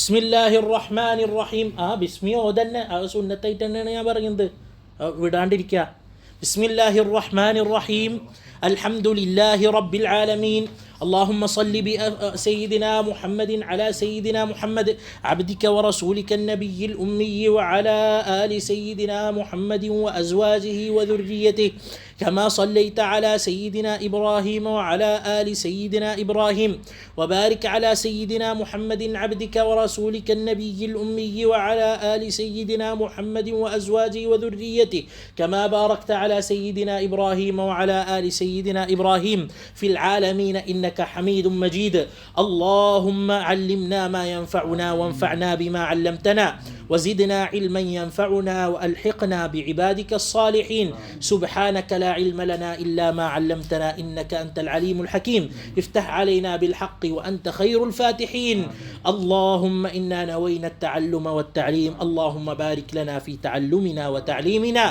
ബിസ്മില്ലാഹിർ റഹ്മാനിർ റഹീം. ബിസ്മിയോ തന്നെ സുന്നത്തായിട്ട് തന്നെയാണ് ഞാൻ പറയുന്നത്, വിടാണ്ടിരിക്കുക. ബിസ്മില്ലാഹിർ റഹ്മാനിർ റഹീം. അൽഹംദുലില്ലാഹി റബ്ബിൽ ആലമീൻ. اللهم صل بسيدنا محمد على سيدنا محمد عبدك ورسولك النبي الأمي وعلى آل سيدنا محمد وأزواجه وذريته كما صليت على سيدنا إبراهيم وعلى آل سيدنا إبراهيم وبارك على سيدنا محمد عبدك ورسولك النبي الأمي وعلى آل سيدنا محمد وأزواجه وذريته كما باركت على سيدنا إبراهيم وعلى آل سيدنا إبراهيم في العالمين إنك حميد مجيد. اللهم علمنا ما ينفعنا وانفعنا بما علمتنا وزدنا علما ينفعنا وألحقنا بعبادك الصالحين. سبحانك لا علم لنا إلا ما علمتنا إنك أنت العليم الحكيم. افتح علينا بالحق وأنت خير الفاتحين. اللهم إنا نوينا التعلم والتعليم. اللهم بارك لنا في تعلمنا وتعليمنا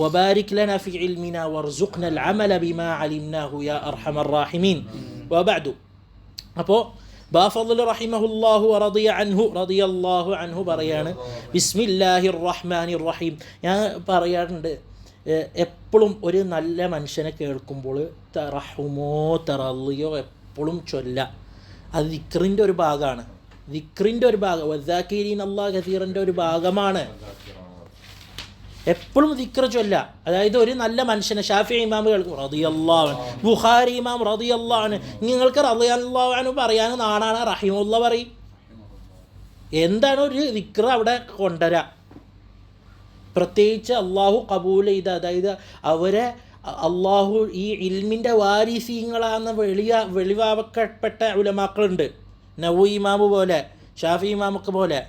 وبارك لنا في علمنا وارزقنا العمل بما علمناه يا أرحم الراحمين. وبعد അപ്പോൾ ബാഫضل റഹിമഹുല്ലാഹു വറദിയ അൻഹു റളിയല്ലാഹു അൻഹു പറയാണ് ബിസ്മില്ലാഹിർ റഹ്മാനിർ റഹീം. ഞാൻ പറയാറുണ്ട്, എപ്പോഴും ഒരു നല്ല മനുഷ്യനെ കേൾക്കുമ്പോൾ തറഹുമോ തറളിയോ എപ്പോഴും ചൊല്ല. അത് ദിക്റിൻ്റെ ഒരു ഭാഗമാണ്, ദിക്റിൻ്റെ ഒരു ഭാഗം, വദ്ദാക്കിരീന അല്ലാഹ കസീറിൻ്റെ ഒരു ഭാഗമാണ്. എപ്പോഴും ദിക്ർ ചൊല്ല. അതായത് ഒരു നല്ല മനുഷ്യനെ ഷാഫി ഇമാം കേൾക്കും റളിയല്ലാഹു അൻഹു, ബുഖാരി ഇമാം റളിയല്ലാഹു അൻഹു. നിങ്ങൾക്ക് റളിയല്ലാഹു അൻഹു പറയാൻ നാണാണ്, റഹിമുള്ള പറയും. എന്താണ് ഒരു ദിക്ർ അവിടെ കൊണ്ടുവരാ, പ്രത്യേകിച്ച് അള്ളാഹു കബൂൽ ചെയ്ത, അതായത് അവരെ അള്ളാഹു ഈ ഇൽമിൻ്റെ വാരിസീങ്ങളാണെന്ന് വെളിവാക്കപ്പെട്ട ഉലമാക്കളുണ്ട്. നവവി ഇമാമ് പോലെ, ഷാഫി ഇമാമൊക്കെ പോലെ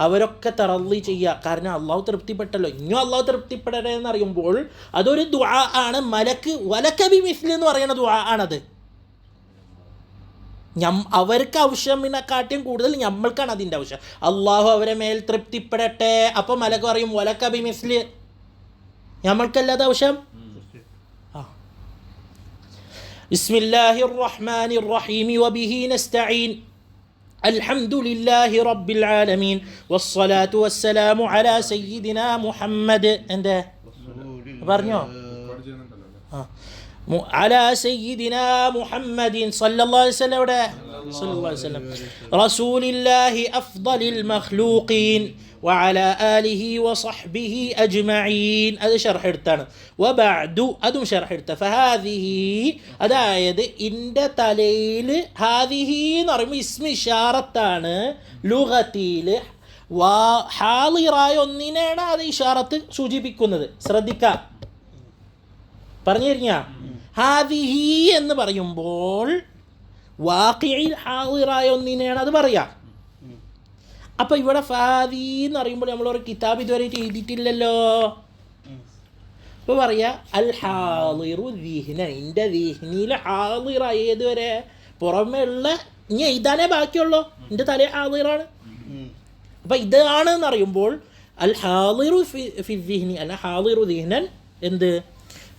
അവരൊക്കെ തറളി ചെയ്യുക. കാരണം അള്ളാഹു തൃപ്തിപ്പെട്ടല്ലോ, ഇനിയും അള്ളാഹു തൃപ്തിപ്പെടട്ടെ എന്നറിയുമ്പോൾ അതൊരു ദുആ ആണ്. മലക്ക് വലക്കബി മിസ്ലി എന്ന് പറയുന്ന ദുആ ആണത്. അവർക്ക് ആവശ്യമിനെക്കാട്ടിയും കൂടുതൽ നമ്മൾക്കാണ് അതിൻ്റെ ആവശ്യം. അള്ളാഹു അവരെ മേൽ തൃപ്തിപ്പെടട്ടെ. അപ്പം മലക്ക് പറയും വലക്കബി മിസ്ലി, നമ്മൾക്കല്ലാതെ ആവശ്യം. ബിസ്മില്ലാഹിർ റഹ്മാനിർ റഹീം വബിഹി നസ്തഈൻ الحمد لله رب العالمين والصلاة والسلام على سيدنا محمد على سيدنا محمد صلى الله عليه وسلم رسول الله أفضل المخلوقين وعلى آله وصحبه أجمعين. هذا شرح إرتان. وبعد أدم شرح إرتان. فهذه أدايد إند تليل هذه نرم اسم إشارتان لغتيل وحاضراയ ഒന്നിനെയാണ് അത് ഇഷാറത്ത് സൂചിപ്പിക്കുന്നത്. ശ്രദ്ധിക്കുക, പറഞ്ഞു കഴിഞ്ഞാൽ ഹാദിഹി എന്ന് പറയുമ്പോൾ വാഖിയിൽ ഹാദിറായ ഒന്നിനെയാണ് അത് പറയുക. അപ്പോൾ ഇവിടെ ഫാദി എന്ന് പറയുമ്പോൾ നമ്മളൊരു കിതാബ് ഇതുവരെ എഴുതിയിട്ടില്ലല്ലോ. ഇപ്പോൾ പറയാ അൽ ഹാളിറു ദീഹ്ന, എൻ്റെ ദീഹ്നിയിൽ ഹാളിറ ഏതുവരെ, പുറമേ ഉള്ള ഇനി എഴുതാനേ ബാക്കിയുള്ളൂ, എൻ്റെ തലേ ഹാളിറാണ്. അപ്പം ഇതാണെന്ന് അറിയുമ്പോൾ അൽ ഹാളിറു ഫി ദീഹ്നി അല്ല ഹാളിറു ദീഹ്നൻ എന്ത്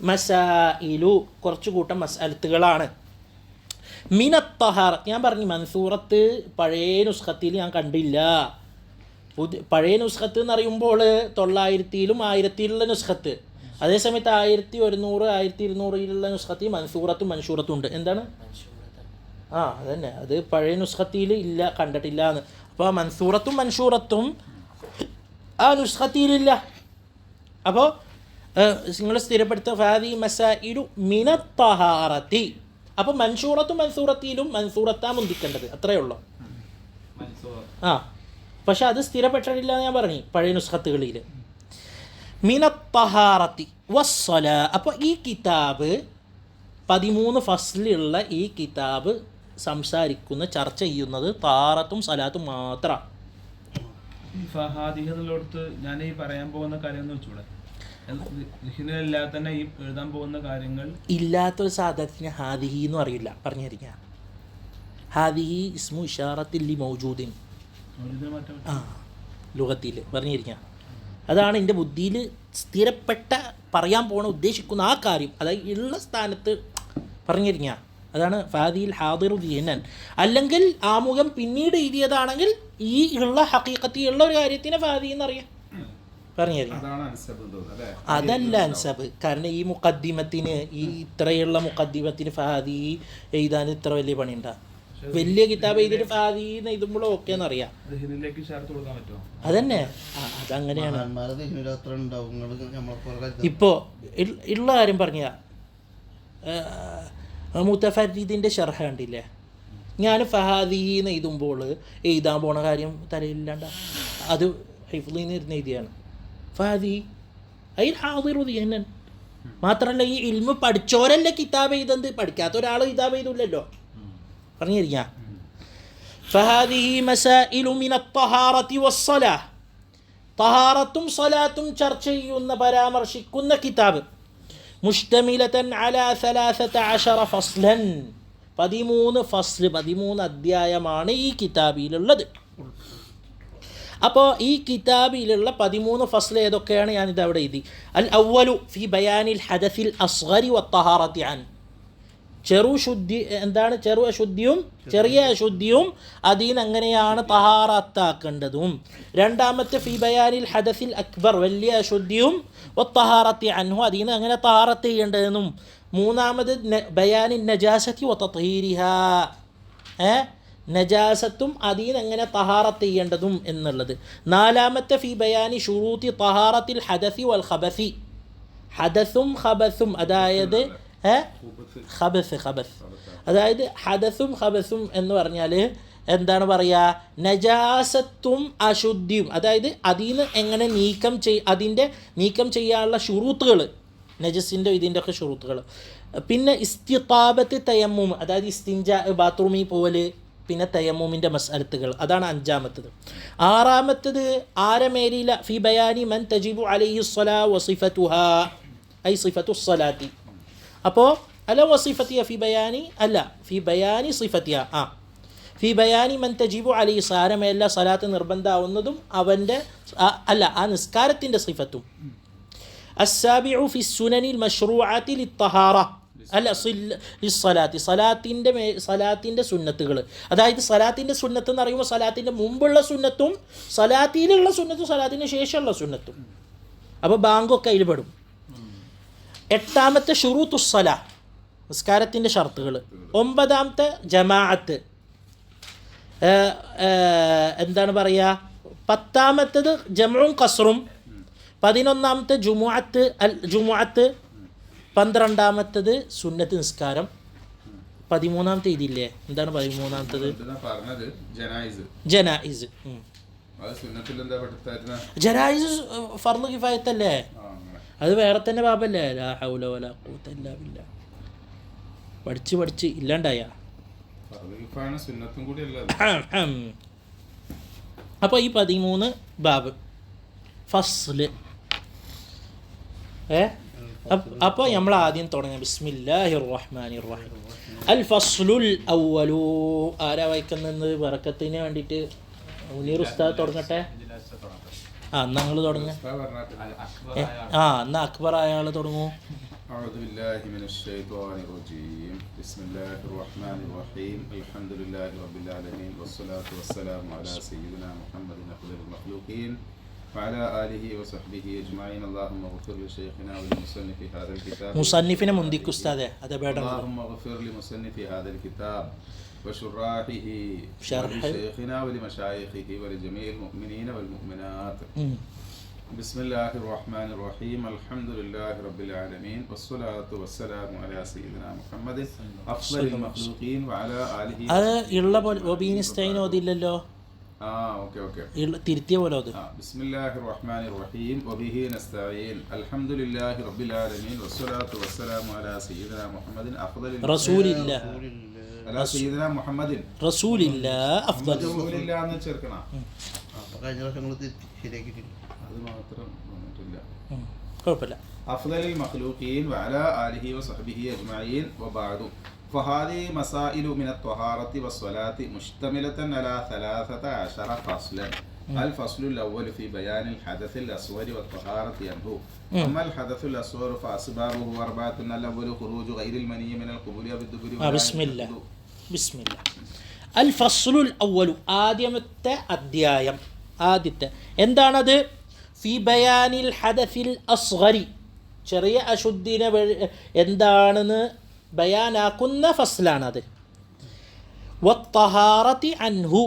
മസായിലു, കുറച്ച് കൂട്ടം മസാലത്തുകളാണ്. മിനത്തഹാറത്ത് ഞാൻ പറഞ്ഞു, മൻസൂറത്ത് പഴയ നുസ്ഖത്തിൽ ഞാൻ കണ്ടില്ല. പഴയ നുസ്ഖത്ത് എന്ന് പറയുമ്പോൾ 900-ലും 1000-ലുള്ള നുസ്ഖത്ത്, അതേസമയത്ത് 1100 1200-ലുള്ള നുസ്ഖത്തിൽ മൻസൂറത്തും മൻഷൂറത്തും ഉണ്ട്. എന്താണ് അതന്നെ, അത് പഴയ നുസ്ഖത്തിൽ ഇല്ല, കണ്ടിട്ടില്ല എന്ന്. അപ്പോൾ മൻസൂറത്തും മൻഷൂറത്തും ആ നുസ്ഖത്തിലില്ല. അപ്പോൾ നിങ്ങൾ സ്ഥിരപ്പെടുത്തുക ഫാദി മസായിലു മിനത്തഹാറത്തി. അപ്പം മൻഷൂറത്തും മൻസൂറത്തിലും മൻസൂറത്താ മുന്തിക്കേണ്ടത്, അത്രയേ ഉള്ളൂ. പക്ഷെ അത് സ്ഥിരപ്പെട്ടിട്ടില്ല എന്ന് ഞാൻ പറഞ്ഞു പഴയ നുസ്ഖത്തുകളിൽ. മിനത്തഹാറത്തി വസ്സല. അപ്പോൾ ഈ കിതാബ് 13 ഫസ്ലുള്ള ഈ കിതാബ് സംസാരിക്കുന്ന, ചർച്ച ചെയ്യുന്നത് താറത്തും സലാത്തും മാത്രമാണ്. ഞാൻ ഈ പറയാൻ പോകുന്ന കാര്യം എന്ന് വെച്ചൂടെ, ഇല്ലാതെ തന്നെ ഈ എഴുതാൻ പോകുന്ന കാര്യങ്ങൾ ഇല്ലാത്തൊരു സാധനത്തിന് ഹാദിഹി എന്ന് അറിയില്ല. പറഞ്ഞിരിക്കുക ഹാദിഹി ഇസ്മു ഇഷാറത്തിൽ ലി മൗജൂദിൻ ലുഗത്തിൽ പറഞ്ഞിരിക്കുക. അതാണ് എൻ്റെ ബുദ്ധിയിൽ സ്ഥിരപ്പെട്ട പറയാൻ പോകണ ഉദ്ദേശിക്കുന്ന ആ കാര്യം, അതായത് ഉള്ള സ്ഥാനത്ത് പറഞ്ഞിരിക്കുക. അതാണ് ഫാദിൽ ഹാദിറു ദീനൻ. അല്ലെങ്കിൽ ആമുഖം പിന്നീട് എഴുതിയതാണെങ്കിൽ ഈ ഉള്ള ഹഖീഖത്തിയുള്ള ഒരു കാര്യത്തിനെ ഫാദി എന്നറിയാം, പറഞ്ഞു തരാം. അതല്ല അൻസബ്. കാരണം ഈ മുഖദ്ദിമത്തിന്, ഈ ഇത്രയുള്ള മുഖദ്ദിമത്തിന് ഫാദി എഴുതാൻ ഇത്ര വലിയ പണിയുണ്ടാ? വലിയ കിതാബ് എഴുതിയിട്ട് ഫാദി എന്ന് എഴുതുമ്പോഴും ഓക്കെ എന്നറിയാം. അതന്നെ, അതങ്ങനെയാണ്. ഇപ്പോൾ ഉള്ള കാര്യം പറഞ്ഞ മുത്തഫരീദിൻ്റെ ഷർഹ കണ്ടില്ലേ? ഞാൻ ഫഹാദി എന്ന് എഴുതുമ്പോൾ എഴുതാൻ പോണ കാര്യം തലയില്ലാണ്ട അത് ഹിഫ്ളിൽ നിന്ന് ഇരുന്ന് എഴുതിയാണ്. ഫഹാദി അതിൽ ഹാദിറു ദീനൻ. മാത്രമല്ല ഈ ഇൽമു പഠിച്ചോരല്ലേ കിതാബ് എഴുതുന്നത്, പഠിക്കാത്ത ഒരാൾ കിതാബ് എഴുതില്ലല്ലോ. പറഞ്ഞു തരിക. ഫഹാദിഹി മസായിലു മിനത്ത് തഹാറത്തി വസ്സലാഹ്. തഹാറത്തും സ്വലാത്തും ചർച്ച ചെയ്യുന്ന, പരാമർശിക്കുന്ന കിതാബ്. മുഷ്തമിലതൻ അലാ 13 ഫസ്ലൻ. 13 ഫസ്ല്, 13 അധ്യായമാണ് ഈ കിതാബിലുള്ളത്. അപ്പോൾ ഈ കിതാബിലുള്ള 13 ഫസ്ല് ഏതൊക്കെയാണ്? ഞാനിത് അവിടെ എഴുതി. അൽ അവ്വലു ഫി ബയാനിൽ ഹദസിൽ അസ്ഗരി വത്തഹാറത്തി അൻ. ചെറുശുദ്ധി എന്താണ്? ചെറു അശുദ്ധിയും ചെറിയ അശുദ്ധിയും അതിന് എങ്ങനെയാണ് തഹാറത്താക്കേണ്ടതും. രണ്ടാമത്തെ ഫി ബയാനിൽ ഹദസിൽ അക്ബർ, വലിയ അശുദ്ധിയും വത്തഹാറത്തി അൻഹു, അതിന് എങ്ങനെ തഹാറത്ത് ചെയ്യേണ്ടതെന്നും. മൂന്നാമത് ബയാനിൻ നജാസത്തി വതത്ഹീരിഹാ, നജാസത്തും അതിന് എങ്ങനെ തഹാറത്ത് ചെയ്യേണ്ടതും എന്നുള്ളത്. നാലാമത്തെ ഫി ബയാനി ഷുറൂത്തി തഹാറത്തിൽ ഹദസി വൽ ഖബസി. ഹദസും ഖബസും, അതായത് ഖബസ്, അതായത് ഹദസും ഖബസും എന്ന് പറഞ്ഞാൽ എന്താണ് പറയുക? നജാസത്തും അശുദ്ധിയും, അതായത് അതിന് എങ്ങനെ അതിൻ്റെ നീക്കം ചെയ്യാനുള്ള ഷുറൂത്തുകൾ, നജസിൻ്റെ ഇതിൻ്റെ ഒക്കെ ഷുറൂത്തുകൾ. പിന്നെ ഇസ്തിതാബത്ത് തയമ്മും, അതായത് ഇസ്തിൻജ, ബാത്റൂമിൽ പോലെ, പിന്നെ തയമ്മുമിൻ്റെ മസ്അലത്തുകൾ, അതാണ് അഞ്ചാമത്തത്. ആറാമത്തത് ആരമേരില ഫി ബയാനി മൻ തജിബു അലൈഹി സ്വലാ വസിഫത്തുഹാ, ഐ സിഫത്തു സ്വലാത്തി. അപ്പോൾ അല്ല വസിഫത്തിയ ഫി ബയാനി, അല്ല ഫി ബയാനി സിഫത്തിയ, ഫി ബയാനി മൻ തജിബു അലൈഹി, സാരമേല സലാത്ത് നിർബന്ധമാവുന്നതും അവൻ്റെ അല്ല ആ നിസ്കാരത്തിൻ്റെ സിഫത്തും. അസ്സാബിഉ ഫി സുനനിൽ മശ്റൂഅത്തി ലിത്തഹാറ, അല്ല ലിസ്സലാത്തി, സലാത്തിൻ്റെ സുന്നത്തുകൾ. അതായത് സലാത്തിൻ്റെ സുന്നത്ത് എന്ന് പറയുമ്പോൾ സലാത്തിൻ്റെ മുമ്പുള്ള സുന്നത്തും സലാത്തിലുള്ള സുന്നത്തും സലാത്തിന് ശേഷമുള്ള സുന്നത്തും. അപ്പോൾ ബാങ്കൊക്കെ അതിൽ പെടും. എട്ടാമത്തെ ഷുറൂത്തുസ്സലാ, നിസ്കാരത്തിൻ്റെ ഷർത്തുകൾ. ഒമ്പതാമത്തെ ജമാഅത്ത്, എന്താണ് പറയുക? പത്താമത്തത് ജംഉം ഖസ്റും. 11ാമത്തെ ജുമുഅത്ത്. 12ാമത്തത് സുന്നത്ത് നിസ്കാരം. 13ാമത്തെ ഇതില്ലേ, എന്താണ് 13ാമത്തത്? ജനായിസ്. ജനായിസ് ഫർള് കിഫായത്തല്ലേ, അത് വേറെ തന്നെ ബാബല്ലേ. ലാ ഹൗല വലാ ഖുവത ഇല്ലാ ബില്ലാഹ്. പഠിച്ച് ഇല്ലാണ്ടായ. അപ്പോൾ ഈ 13 ബാബ് ഫസ്ല്. അപ്പോൾ നമ്മൾ ആദ്യം തുടങ്ങാം. ബിസ്മില്ലാഹിർ റഹ്മാനിർ റഹീം. അൽ ഫസ്ലുൽ അവ്വലു. ആരാ വായിക്കുന്നത്? ബറക്കത്തിന് വേണ്ടിയിട്ട് മുനീർ ഉസ്താദ് തുടങ്ങട്ടെ. എന്നാ നിങ്ങൾ തുടങ്ങ. എന്നാ അക്ബർ അയാൾ തുടങ്ങൂ. أعوذ بالله من الشيطان الرجيم. بسم الله الرحمن الرحيم. الحمد لله رب العالمين والصلاة والسلام على سيدنا محمد أفضل المخلوقين وعلى آله وصحبه أجمعين. اللهم اغفر لشيخنا ولمصنف هذا الكتاب. مصنفنا مندك أستاذ هذا بعد. اللهم اغفر لمصنف هذا الكتاب وشراحه ولشيخنا ولمشايخه ولجميع المؤمنين والمؤمنات. بسم الله الرحمن الرحيم. الحمد لله رب العالمين والصلاة والسلام على سيدنا محمد أفضل المخلوقين وعلى آله. إلا وبين استعين ودلله. اوكي തിരുത്തിയ പോലെ അത്. بسم الله الرحمن الرحيم وبه نستعين. الحمد لله رب العالمين والصلاة والسلام على سيدنا محمد أفضل رسول الله. على سيدنا محمد رسول الله أفضل. رسول الله എന്ന് ചേർക്കണം. അത് മാത്രം വന്നിട്ടില്ല. കുഴപ്പമില്ല. أفضل المخلوقين وعلى آله وصحبه أجمعين وبعد. فهذه مسائل من الطهارة والصلاة مشتملة على 13 فصلا. الفصل الأول في بيان الحدث الأصغر والطهارة عنه. أما الحدث الأصغر فأسبابه 4. الأول خروج غير المني من القبول بالدبر. بسم الله അൽ ഫസ്ലുൽ അവ്വലു ആദ്യത്തെ അധ്യായം എന്താണത്? ഫി ബയാനിൽ ഹദസിൽ അസ്ഗരി ചെറിയ അശുദ്ധിനെ എന്താണെന്ന് ബയാനാക്കുന്ന ഫസ്ലാണത്. വത്തഹാറത്തി അൻഹു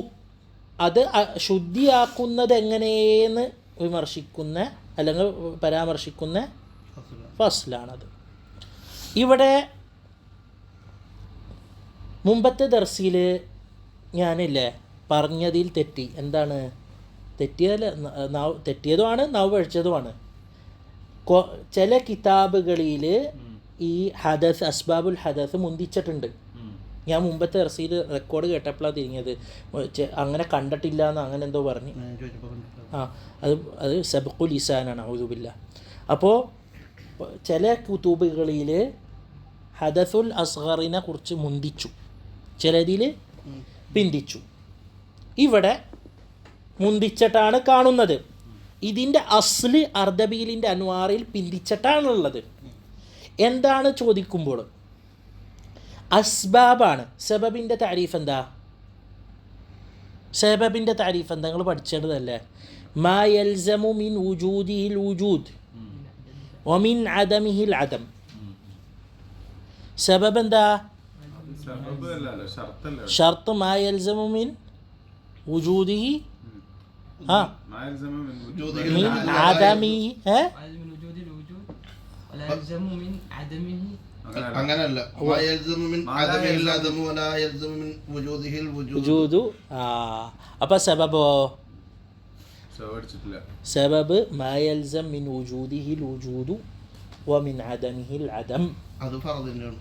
അത് ശുദ്ധിയാക്കുന്നത് എങ്ങനെയെന്ന് വിമർശിക്കുന്ന അല്ലെങ്കിൽ പരാമർശിക്കുന്ന ഫസ്ലാണത്. ഇവിടെ മുമ്പത്തെ ദർസിൽ ഞാനില്ലേ പറഞ്ഞതിൽ തെറ്റി. എന്താണ് തെറ്റിയതുമാണ്, നാവ് പഴിച്ചതുമാണ്. ചില കിതാബുകളിൽ ഈ ഹദസ് അസ്ബാബുൽ ഹദസ് മുന്തിച്ചിട്ടുണ്ട്. ഞാൻ മുമ്പത്തെ ദർസിൽ റെക്കോർഡ് കേട്ടപ്പോഴാണ് തിരിഞ്ഞത്. അങ്ങനെ കണ്ടിട്ടില്ല എന്ന് അങ്ങനെ എന്തോ പറഞ്ഞു. അത് സബ്ഖുൽ ലിസാനാണ്, ഔദുബില്ല. അപ്പോൾ ചില കുതുബുകളിൽ ഹദസുൽ അസ്ഗറിനെ കുറിച്ച് മുന്തിച്ചു, ചിലതിൽ പിന്തിച്ചു. ഇവിടെ മുന്തിച്ചിട്ടാണ് കാണുന്നത്. ഇതിൻ്റെ അസ്ല് അർദബീലിൻ്റെ അൻവാറിൽ പിന്തിച്ചിട്ടാണുള്ളത്. എന്താണ് ചോദിക്കുമ്പോൾ അസ്ബാബാണ്. സബബിൻ്റെ താരീഫ് എന്താ? സബബിൻ്റെ താരീഫ് എന്താ? നിങ്ങൾ പഠിച്ചതല്ലേ? മാ യൽസമു മിൻ വുജൂദിഹിൽ വുജൂദ് വമിൻ അദമിഹിൽ അദം. സബബ് എന്താ? ഷർത്ത് മാ യൽസമു മിൻ വുജൂദിഹി മിൻ അദമിഹി അങ്ങനല്ല. അപ്പൊ സബബോ? സബബ് മാ യൽസം മിൻ വുജൂദിഹിൽ വുജൂദു വമിൻ അദമിഹിൽ അദം. അത് ഫർദിനാണ്.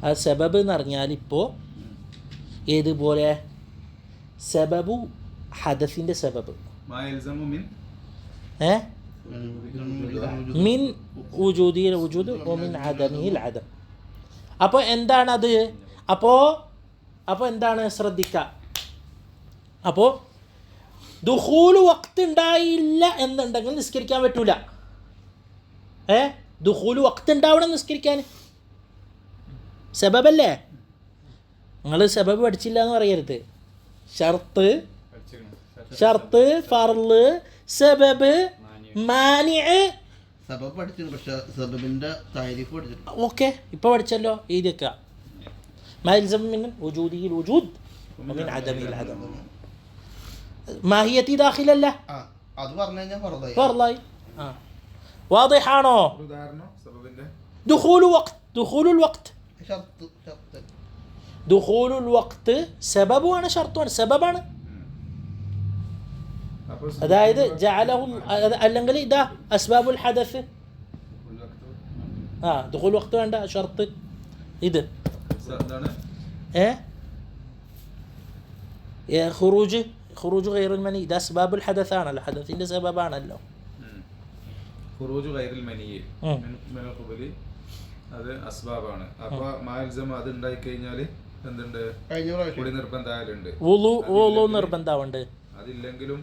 ആ സബബ് എന്ന് പറഞ്ഞാൽ ഇപ്പോൾ ഏതുപോലെ സബബു ഹദസിൻ്റെ സബബ് മിൻ വുജൂദിഹിൽ വുജൂദ് വമിൻ അദമിഹിൽ അദം. അപ്പോൾ എന്താണത്? അപ്പോൾ എന്താണ്? ശ്രദ്ധിക്കുക. അപ്പോൾ ദുഖൂൽ വഖ്ത് ഉണ്ടായില്ല എന്നുണ്ടെങ്കിൽ നിസ്കരിക്കാൻ പറ്റൂല. ദുഖൂൽ വഖ്ത് ഉണ്ടാവണം നിസ്കരിക്കാൻ. സബബല്ലേ? നിങ്ങൾ സബബ് പഠിച്ചില്ല എന്ന് പറയരുത്. ഷർത്ത്, ഫർള്, സബബ്, മാനിഅ്. സബബ് പഠിച്ചു, പക്ഷേ സബബിന്റെ താരീഫ് പഠിച്ചിട്ട്. ഓക്കെ, ഇപ്പോൾ പഠിച്ചല്ലോ. എഴുതിയേക്കുക. മാ യൽസം മിൻ വുജൂദിഹിൽ വുജൂദ് വമിൻ അദമിഹിൽ അദം. മാഹിയത്തി ദാഖിലല്ല, അത് പറഞ്ഞു കഴിഞ്ഞാൽ ഫർളായി. വാദിഹാണോ? ദുഖൂലുൽ വഖ്ത് ദുഖൂലുൽ വഖ്ത് സബബുമാണ്, ഷർത്തുമാണ്, സബബാണ്. അതായത് ജഅലഹു, അല്ലെങ്കിൽ ഇതാ അസ്ബാബുൽ ഹദസ്. ദുഖൂൽ വഖ്ത് വേണ്ട, ഷർത്ത് ഇത്. ഖുറൂജ് ഗൈറുൽ മനി ഇത് അസ്ബാബുൽ ഹദസ് ആണല്ലോ, ഹദസിന്റെ സബബാണല്ലോ. ഖുറൂജ് ഗൈറുൽ മനി മിനൽ ഖുബലി അത് അസ്ബാബാണ്. അപ്പോൾ മാൽസം അത് ഉണ്ടായി കഴിഞ്ഞാൽ എന്തുണ്ട്? കുളി നിർബന്ധമായാലുണ്ട്, വുളു നിർബന്ധമുണ്ട്. അതില്ലെങ്കിലും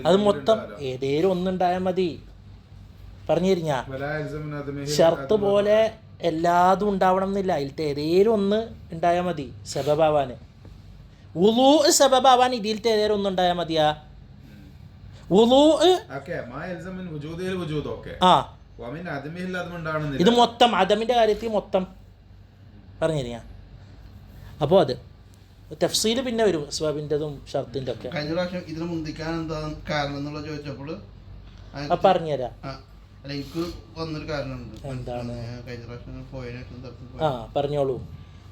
അത് മൊത്തം ഏതേലും ഒന്നുണ്ടായാൽ മതി. പറഞ്ഞു തരിഞ്ഞാ ഷർത്ത് പോലെ എല്ലാതും ഉണ്ടാവണം എന്നില്ല. അതിലത്തെ ഏതേലും ഒന്ന് ഉണ്ടായാൽ മതി സബബാവാന്. വുളു സബബാവാൻ ഇതിലത്തെ ഏതേലും ഒന്നും ഉണ്ടായാൽ മതിയാ. വുളു ഇത് മൊത്തം അദമിന്റെ കാര്യത്തിൽ മൊത്തം പറഞ്ഞു തരിക. അപ്പോൾ അത് തഫ്സീൽ പിന്നെ വരും അസ്ബാബിൻ്റെതും ഷർത്തിൻ്റെ ഒക്കെ. കഴിഞ്ഞ പ്രാവശ്യം ഇതിന് മുന്തിക്കാൻ എന്താ കാരണം എന്നുള്ള ചോദിച്ചപ്പോൾ പറഞ്ഞുതരാം. എനിക്ക് വന്നൊരു കാരണമുണ്ട്. എന്താണ്? കഴിഞ്ഞ പ്രാവശ്യം പോയതിനു പറഞ്ഞോളൂ.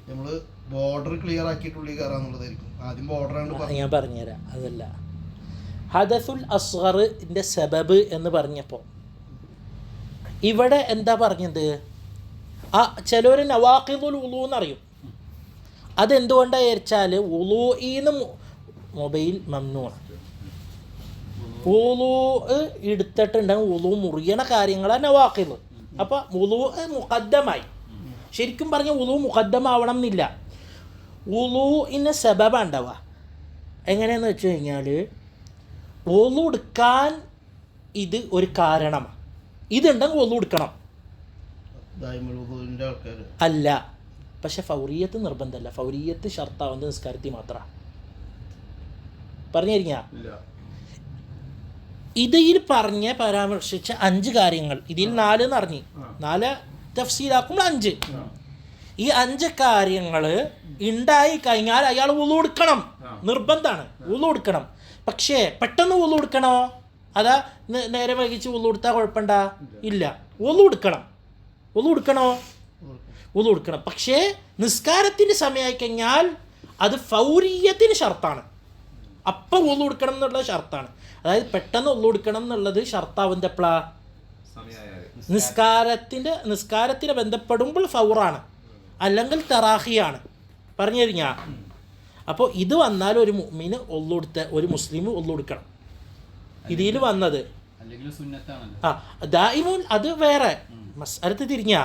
നമ്മള് ബോർഡർ ക്ലിയർ ആക്കിയിട്ട് ഉള്ളിൽ കയറാന്നുള്ളതായിരിക്കും. ആദ്യം ബോർഡർ ഞാൻ പറഞ്ഞുതരാം. അതല്ല, ഹദസുൽ അസ്ഗറിന്റെ സബബ് എന്ന് പറഞ്ഞപ്പോൾ ഇവിടെ എന്താ പറഞ്ഞത്? ചിലർ നവാഖിദുൽ വുളു എന്നറിയും. അതെന്തുകൊണ്ടാണ് വിചാരിച്ചാൽ വുളൂഇന്ന് മൊബൈൽ മംനൂ, വുളു എടുത്തിട്ടുണ്ടെങ്കിൽ വുളു മുറിയണ കാര്യങ്ങളാണ് നവാഖിദ്. അപ്പോൾ വുളു മുഖദ്ദമായി. ശരിക്കും പറഞ്ഞ വുളു മുഖദ്ദമാവണം എന്നില്ല. വുളുഇന് സബബ ഉണ്ടാവുക. എങ്ങനെയെന്ന് വെച്ച് കഴിഞ്ഞാൽ വുളു എടുക്കാൻ ഇത് ഒരു കാരണമാണ്. ഇതുണ്ടെങ്കിൽ വുളു എടുക്കണം അല്ല. പക്ഷെ ഫൗറിയത്ത് നിർബന്ധമല്ല. ഫൗറിയത്ത് ഷർത്താവുന്നത് നിസ്കാരത്തിൽ മാത്രമാണ്. പറഞ്ഞു കഴിഞ്ഞാൽ ഇതിൽ പറഞ്ഞ പരാമർശിച്ച 5 കാര്യങ്ങൾ, ഇതിൽ 4 എന്ന് അറിഞ്ഞു, 4 തഫ്സീലാക്കുമ്പോൾ 5. ഈ 5 കാര്യങ്ങൾ ഉണ്ടായി കഴിഞ്ഞാൽ അയാൾ വുളു എടുക്കണം, നിർബന്ധമാണ്, വുളു എടുക്കണം. പക്ഷേ പെട്ടെന്ന് വുളു എടുക്കണോ അതാ നേരെ വൈകിച്ച് വുളു എടുത്താൽ കുഴപ്പമുണ്ട? ഇല്ല, വുളു എടുക്കണം. വുളു എടുക്കണോ? വുളു എടുക്കണം. പക്ഷേ നിസ്കാരത്തിൻ്റെ സമയമായി കഴിഞ്ഞാൽ അത് ഫൗരിയത്തിന് ഷർത്താണ്. അപ്പം വുളു എടുക്കണം എന്നുള്ളത് ഷർത്താണ്. അതായത് പെട്ടെന്ന് വുളു എടുക്കണം എന്നുള്ളത് ഷർത്താവിൻ്റെ എപ്പോഴാ? നിസ്കാരത്തിന് ബന്ധപ്പെടുമ്പോൾ ഫൗറാണ്, അല്ലെങ്കിൽ തറാഹിയാണ്. പറഞ്ഞു കഴിഞ്ഞാൽ അപ്പോൾ ഇത് വന്നാൽ ഒരു മുഅ്മിന് വുളു എടുത്ത ഒരു മുസ്ലിം വുളു എടുക്കണം. ഇതിൽ വന്നത് ദായിമുൻ അത് വേറെ മസ്അലത്ത് തിരിഞ്ഞാ.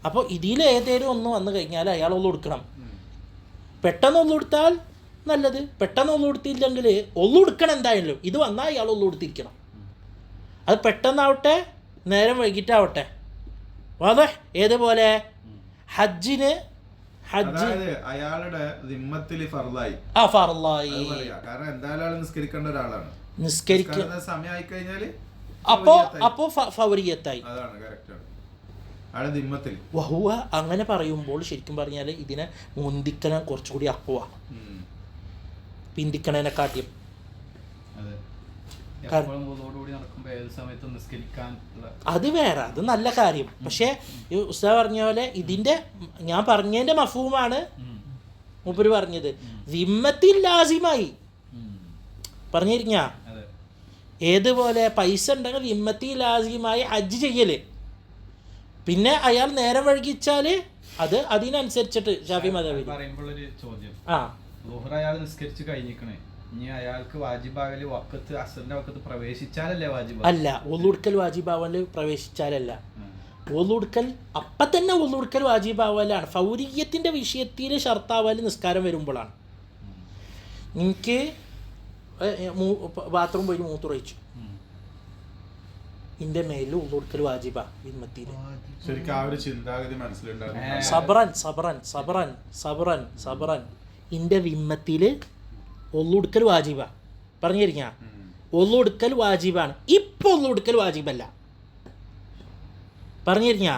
അപ്പോൾ ഇതിൽ ഏതേലും ഒന്ന് വന്നു കഴിഞ്ഞാൽ അയാൾ വുളു എടുക്കണം. പെട്ടെന്ന് വുളു എടുത്താൽ നല്ലത്, പെട്ടെന്ന് വുളു എടുത്തില്ലെങ്കിൽ വുളു എടുക്കണം എന്തായാലും. ഇത് വന്നാൽ അയാൾ വുളു എടുത്തിരിക്കണം. അത് പെട്ടെന്നാവട്ടെ നേരം വൈകിട്ടാവട്ടെ. അതെ ഏതുപോലെ ഹജ്ജ് അയാളുടെ ഫർളായി. കാരണം എന്തായാലും നിസ്കരിക്കേണ്ട ഒരാളാണ്. നിസ്കരിക്കുന്ന സമയമായി കഴിഞ്ഞാൽ അപ്പോൾ ഫൗരിയത്തായി. അതാണ് കറക്റ്റ്. വഹുവ അങ്ങനെ പറയുമ്പോൾ ശരിക്കും പറഞ്ഞാൽ ഇതിനെ മുന്തിക്കണം കുറച്ചുകൂടി അപ്പുവ, പിന്തിക്കണേനെ കാട്ടിയും. അത് വേറെ, അത് നല്ല കാര്യം. പക്ഷേ ഈ ഉസ്താദ് പറഞ്ഞ പോലെ ഇതിൻ്റെ ഞാൻ പറഞ്ഞതിൻ്റെ മഫ്ഹൂമാണ് മൂപ്പര് പറഞ്ഞത്. ദിമ്മത്തിൽ ലാസിമായി പറഞ്ഞിരിഞ്ഞ ഏതുപോലെ പൈസ ഉണ്ടെങ്കിൽ ദിമ്മത്തിൽ ലാസിമായി ഹജ്ജ് ചെയ്യല്. പിന്നെ അയാൾ നേരം വൈകിച്ചാൽ അത് അതിനനുസരിച്ചിട്ട് ഷാഫി മദഹബിൽ പറയുമ്പോഴൊരു ചോദ്യം, ആ അയാൾ നിസ്കരിച്ച് കഴിഞ്ഞിക്കണേ, ഇനി അയാൾക്ക് വാജിബാകല് വക്കത്ത് അസറിന്റെ വക്കത്ത് പ്രവേശിച്ചാലല്ലേ വാജിബ്? അല്ല, വുളൂടുക്കൽ വാജിബാവല് പ്രവേശിച്ചാലല്ല. വുളൂടുക്കൽ അപ്പം തന്നെ വുളൂടുക്കൽ വാജിബാവലാണ്. ഫൗരിയത്തിൻ്റെ വിഷയത്തിൽ ഷർത്താവല് നിസ്കാരം വരുമ്പോഴാണ്. എനിക്ക് ബാത്റൂം പോയി മൂത്രമൊഴിച്ചു, എൻ്റെ മേലിൽ വുളൂടുക്കൽ വാജിബ വിമ്മത്തിൽ. സബ്രൻ എൻ്റെ വിമ്മത്തിൽ ഒള്ളുടുക്കൽ വാജിബ. പറഞ്ഞിരിക്കാ ഒള്ളുടുക്കൽ വാജിബാണ്. ഇപ്പൊ ഒള്ളുടുക്കൽ വാജിബല്ല. പറഞ്ഞിരിക്കാ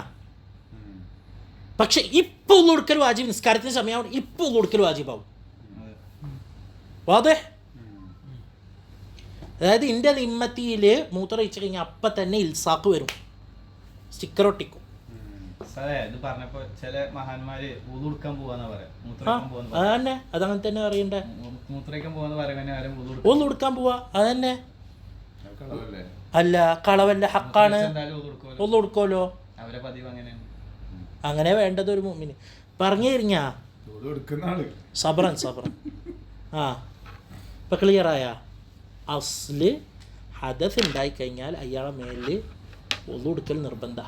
പക്ഷെ ഇപ്പൊ ഒള്ളുടുക്കൽ വാജിബ് നിസ്കാരത്തിന് സമയമാവും. ഇപ്പൊ ഒള്ളുടുക്കൽ വാജിബാവും. വാദേ അതായത് എൻ്റെ നിമ്മത്തിയിൽ മൂത്രം ഒഴിച്ചു കഴിഞ്ഞാൽ അപ്പം തന്നെ ഇൽസാക്ക് വരും, സ്റ്റിക്കർ ഒട്ടിക്കും. ഇത് പറഞ്ഞപ്പോ ചില മഹാന്മാര് വുളൂടുക്കാൻ പോവാന്നാ പറയാ, അതന്നെ അതങ്ങനെ തന്നെ അറിയണ്ടേ. മൂത്രയ്ക്കാൻ പോവാന്ന് പറയാൻ വുളൂടുക്കാൻ പോവാ അതന്നെ. അല്ല കളവല്ല, ഹക്കാണ്. വുളൂടുക്കോലോ, അവരെ പതിവ് അങ്ങനെയാണ്. അങ്ങനെ വേണ്ടത് ഒരു മുഅ്മിന്. പറഞ്ഞു കഴിഞ്ഞാ സബ്രൻ ആ ഇപ്പം ക്ലിയറായ അസ്ല് ഹദസ് ഉണ്ടായിക്കഴിഞ്ഞാൽ അയാളെ മേലിൽ വുളൂടുക്കൽ നിർബന്ധ.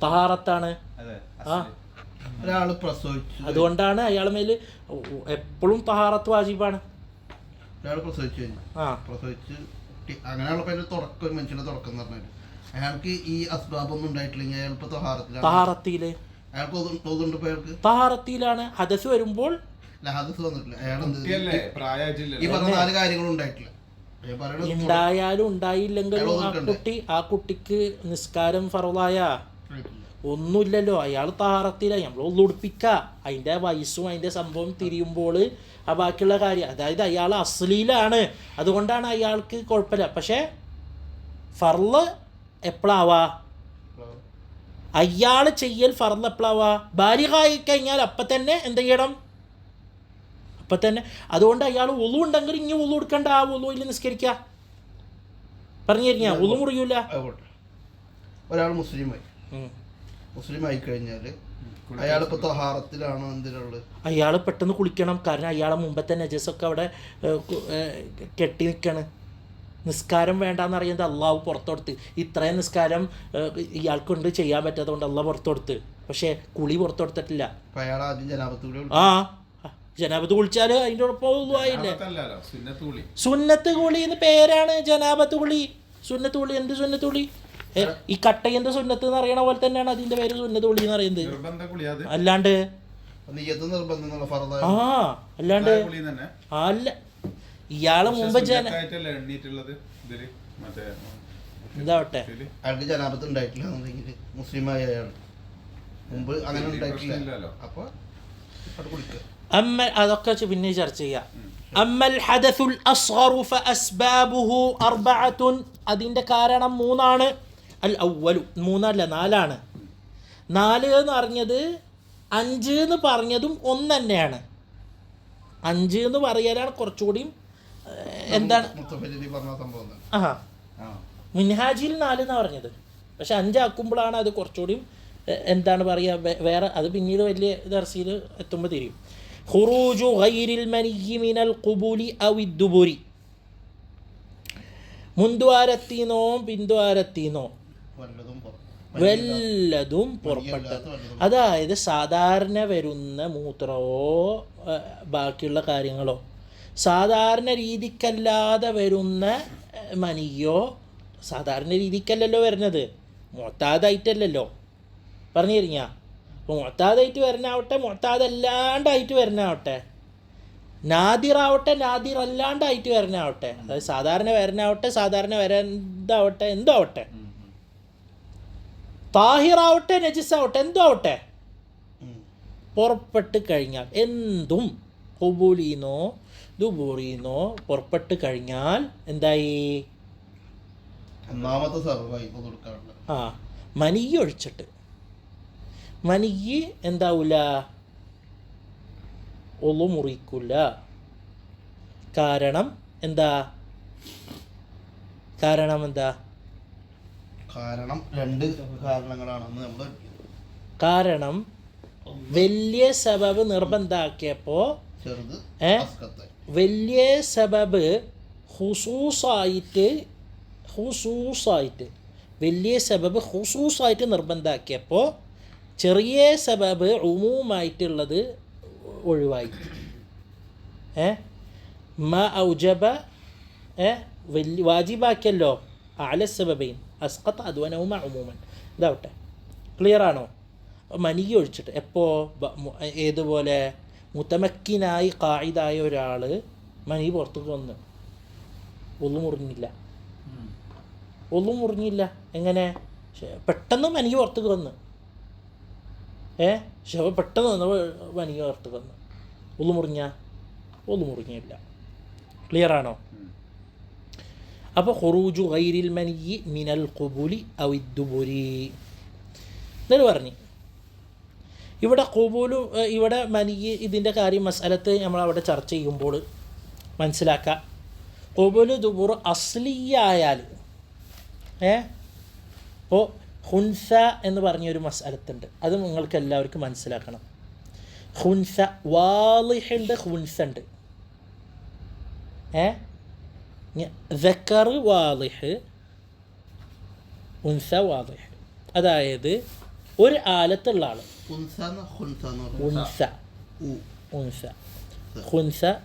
തഹാറത്താണ്. അതുകൊണ്ടാണ് അയാളെ മേല് എപ്പോഴും തഹാറത്ത് വാജിബാണ്. പ്രസവിച്ച് അങ്ങനെയുള്ള മനുഷ്യന്റെ തുടക്കം എന്ന് പറഞ്ഞാൽ അയാൾക്ക് ഈ അസ്ബാബൊന്നും ഉണ്ടായിട്ടില്ലെങ്കിൽ അയാൾ ഇപ്പൊ തഹാറത്തിലാണ്. ഹദസ് വരുമ്പോൾ ഉണ്ടായാലും ഉണ്ടായില്ലെങ്കിലും ആ കുട്ടിക്ക് നിസ്കാരം ഫർളായ ഒന്നുമില്ലല്ലോ. അയാൾ തഹാറത്തിലായി. നമ്മൾ ഒന്നുടുപ്പിക്കുക, അതിൻ്റെ വയസ്സും അതിൻ്റെ സംഭവം തിരിയുമ്പോൾ ആ ബാക്കിയുള്ള കാര്യം, അതായത് അയാൾ അസ്ലിയിലാണ്, അതുകൊണ്ടാണ് അയാൾക്ക് കുഴപ്പമില്ല. പക്ഷേ ഫർള് എപ്പോഴാവാ? അയാൾ ചെയ്യൽ ഫർള് എപ്പോഴാവാ? ബാലിഗായി കഴിഞ്ഞാൽ അപ്പം തന്നെ എന്ത് ചെയ്യണം? അപ്പം തന്നെ. അതുകൊണ്ട് അയാൾ വുളു ഉണ്ടെങ്കിൽ ഇനി വുളു എടുക്കണ്ട, ആ വുളുവിൽ നിസ്കരിക്കുക. പറഞ്ഞു കഴിഞ്ഞാൽ വുളു മുറിയൂല. ഒരാൾ മുസ്ലിം ആയി കഴിഞ്ഞാൽ അയാളിപ്പോൾ തഹാറത്തിലാണോ എന്തിനുള്ളത്? അയാൾ പെട്ടെന്ന് കുളിക്കണം. കാരണം അയാളെ മുമ്പത്തെ നജസൊക്കെ അവിടെ കെട്ടി നിൽക്കാണ്. നിസ്കാരം വേണ്ടാന്ന് അറിയുന്നത് അള്ളാഹു പുറത്തെടുത്ത്. ഇത്രയും നിസ്കാരം ഇയാൾക്കുണ്ട് ചെയ്യാൻ പറ്റാത്തതുകൊണ്ട് അള്ളാഹ് പുറത്തെടുത്ത്. പക്ഷേ കുളി പുറത്തെടുത്തിട്ടില്ല. ആ ജനാബത്ത് കുളിച്ചാൽ അതിൻ്റെ ഒപ്പം ആയില്ലേ. സുന്നത്ത് കുളി എന്ന് പേരാണ്, ജനാബത്ത് കുളി. സുന്നത്ത് കുളി എന്ത് സുന്നത്ത് കുളി? ഈ കട്ടയൻ്റെ സുന്നത്ത് എന്ന് അറിയണ പോലെ തന്നെയാണ് അതിൻ്റെ പേര് സുന്നത്ത് കുളി എന്ന് പറയുന്നത്. അല്ലാണ്ട് അല്ലാണ്ട് അല്ല. ഇയാള് മുമ്പ് എന്താവട്ടെ അതൊക്കെ പിന്നെ ചർച്ച ചെയ്യാം. അമ്മൽ ഹദസുൽ അസ്ഗറു ഫഅസ്ബാബുഹു അർബഅത്തുൻ, അതിൻ്റെ കാരണം 3 അൽ അവ്വലു 3 4 4 എന്ന് പറഞ്ഞത് 5 എന്ന് പറഞ്ഞതും 1 തന്നെയാണ്. 5 എന്ന് പറയാനാണ് കുറച്ചുകൂടിയും എന്താണ് മിൻഹാജിൽ 4 എന്നാണ് പറഞ്ഞത്. പക്ഷെ 5 ആക്കുമ്പോഴാണ് അത് കുറച്ചുകൂടിയും എന്താണ് പറയുക വേറെ. അത് പിന്നീട് വലിയ ദർസിയിൽ എത്തുമ്പോൾ തിരിയും. ഖുറൂജു ഗൈരിൽ മനിയ്യി മിനൽ ഖുബൂലി ഔ ദുബുരി, മുൻദ്വാരത്തീന്നോ പിൻദ്വാരത്തീന്നോ വല്ലതും പുറപ്പെട്ടത്. അതായത് സാധാരണ വരുന്ന മൂത്രമോ ബാക്കിയുള്ള കാര്യങ്ങളോ, സാധാരണ രീതിക്കല്ലാതെ വരുന്ന മനിയോ, സാധാരണ രീതിക്കല്ലല്ലോ വരുന്നത്, മുഅ്താദായിട്ടല്ലല്ലോ. പറഞ്ഞു തരിക. അപ്പോൾ മുഅ്താദായിട്ട് വരണാവട്ടെ, മുഅ്താദല്ലാണ്ടായിട്ട് വരണാവട്ടെ, നാദിറാവട്ടെ നാദിറല്ലാണ്ടായിട്ട് വരണാവട്ടെ, അതായത് സാധാരണ വരണാവട്ടെ സാധാരണ വരണ്ടാവട്ടെ, എന്തോ ആവട്ടെ, താഹിറാവട്ടെ നജിസാവട്ടെ, എന്തോ ആവട്ടെ, പുറപ്പെട്ട് കഴിഞ്ഞാൽ എന്തും ഖുബൂലിന്നോ ദുബൂറിന്നോ പുറപ്പെട്ട് കഴിഞ്ഞാൽ എന്തായി? മനിയ്യ് ഒഴിച്ചിട്ട്. മനിയ്യ് എന്താവൂല? ഒളു മുറിക്കില്ല. കാരണം എന്താ? കാരണം 2 കാരണങ്ങളാണെന്ന് നമ്മൾ. കാരണം വലിയ സബബ് നിർബന്ധാക്കിയപ്പോൾ വലിയ സബബ് വലിയ സബബ് ഹുസൂസായിട്ട് നിർബന്ധാക്കിയപ്പോൾ ചെറിയ സബബ് ഉമൂമായിട്ടുള്ളത് ഒഴിവായി. ഔജബ വാജിബാക്കിയല്ലോ അല സബബൈൻ അസ്ഖത്ത അദ്വനവുമ ഉമൂമൻ. ഇതാവട്ടെ, ക്ലിയർ ആണോ? മനിയ്യ് ഒഴിച്ചിട്ട്. എപ്പോൾ? ഏതുപോലെ? മുതമക്കിനായി ഖായിദായ ഒരാൾ മനി പുറത്തേക്ക് വന്ന് ഒന്നും മുറിഞ്ഞില്ല. എങ്ങനെ? പെട്ടെന്ന് മനിയ്യ് പുറത്തേക്ക് വന്ന് പെട്ടെന്ന് വന്നപ്പോൾ മനിയ്യ് പുറത്തേക്ക് വന്ന് ഒന്നും മുറിഞ്ഞില്ല. ക്ലിയർ ആണോ? അപ്പോൾ ഖുറൂജു ഗൈരിൽ മനിയ്യി മിനൽ ഖുബൂലി ഔ ദുബുരി എന്നൊരു പറഞ്ഞു. ഇവിടെ ഖുബൂലു, ഇവിടെ മനിയ്യ്, ഇതിൻ്റെ കാര്യം മസ്അലത്ത് നമ്മൾ അവിടെ ചർച്ച ചെയ്യുമ്പോൾ മനസ്സിലാക്കാം. ഖുബൂലു ദുബൂർ അസ്ലിയായാൽ ഇപ്പോൾ ഹുൻസ എന്ന് പറഞ്ഞൊരു മസ്അലത്തുണ്ട്, അത് നിങ്ങൾക്ക് എല്ലാവർക്കും മനസ്സിലാക്കണം. ഹുൻസ വാളിഹുണ്ട്, ഹുൻസ ഉണ്ട്. ദക്കർ വാളിഹ്, ഉൻസ വാളിഹ്. അതായത് ഒരു ആലത്തുള്ള ആൾ. ഹുൻസ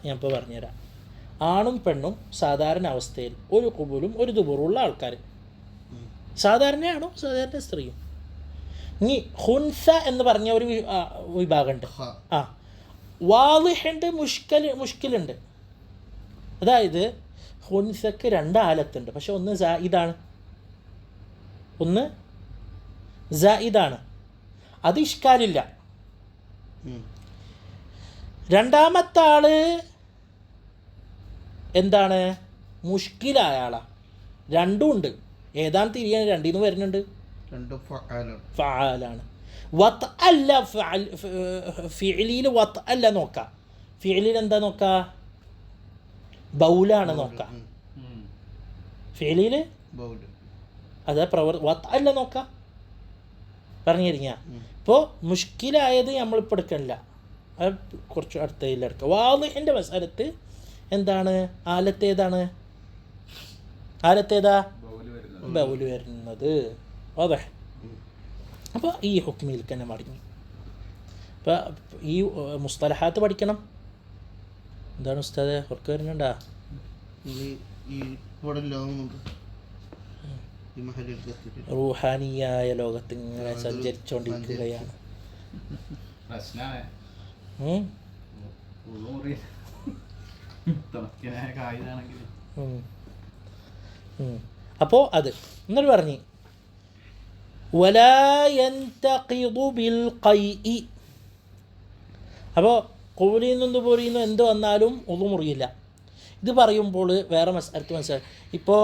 ഞാൻ ഇപ്പോൾ പറഞ്ഞുതരാം. ആണും പെണ്ണും സാധാരണ അവസ്ഥയിൽ ഒരു ഖുബൂലും ഒരു ദുബൂറുള്ള ആൾക്കാർ, സാധാരണയാണോ സാധാരണ സ്ത്രീയും. ഇനി ഹുൻസ എന്ന് പറഞ്ഞ ഒരു വിഭാഗമുണ്ട്. വാളിഹുണ്ട്, മുഷ്കിലുണ്ട്. അതായത് ഹുൻസക്ക് 2 ആലത്തുണ്ട്, പക്ഷെ ഒന്ന് സായിദാണ്, ഒന്ന് സായിദാണ്. അത് ഇഷ്കാലില്ല. രണ്ടാമത്തെ ആള് എന്താണ്? മുഷ്കിലായ ആളാണ്. രണ്ടും ഉണ്ട്. ഏതാണ് തിരിയാണ്? രണ്ടിന്ന് വരുന്നുണ്ട്. ഫഅലാണ്. വത്ത് അല്ല, ഫിഅലിൽ വത്ത് അല്ല നോക്കാം. ഫിഅലിൽ എന്താ നോക്കുക? ബൗലാണ് നോക്കാം. ഫിഅലിൽ അതാ വത്ത് അല്ല നോക്കാം. പറഞ്ഞു തരിക. ഇപ്പോൾ മുഷ്കിലായത് നമ്മളിപ്പോൾ എടുക്കണില്ല, അത് കുറച്ച് അടുത്തതിലെടുക്കുക. വാളിഹിൻ്റെ മസ്അലത്ത് എന്താണ്? ആലത്ത് ഏതാണ്? കാലത്തേതാ ബൗല് വരുന്നത്. ബൗല് വരുന്നത്. അതെ. അപ്പോൾ ഈ ഹുക്മിൽ തന്നെ മടങ്ങി. അപ്പോൾ ഈ മുസ്തലഹാത്ത് പഠിക്കണം. എന്താണ് ഉസ്താദെ ഉറക്കം വരുന്നുണ്ടാ? ഈ ഇവിടെ ലോകമുണ്ട്, ഈ മഹലിൽ റൂഹാനിയായ ലോകത്ത് ഇങ്ങനെ സഞ്ചരിച്ചുകൊണ്ടിരിക്കുകയാണ്. പ്രശ്നമാണ് ഉം. കായിതാണെങ്കിൽ അപ്പോൾ അത് എന്നിട്ട് പറഞ്ഞു ولا ينتقض بالقيء. അപ്പോൾ കോലിയിൽ നിന്ന് പോരിന്ന് എന്ത് വന്നാലും ഒന്നും മുറിയില്ല. ഇത് പറയുമ്പോൾ വേറെ അടുത്ത് മനസ്സിലായി. ഇപ്പോൾ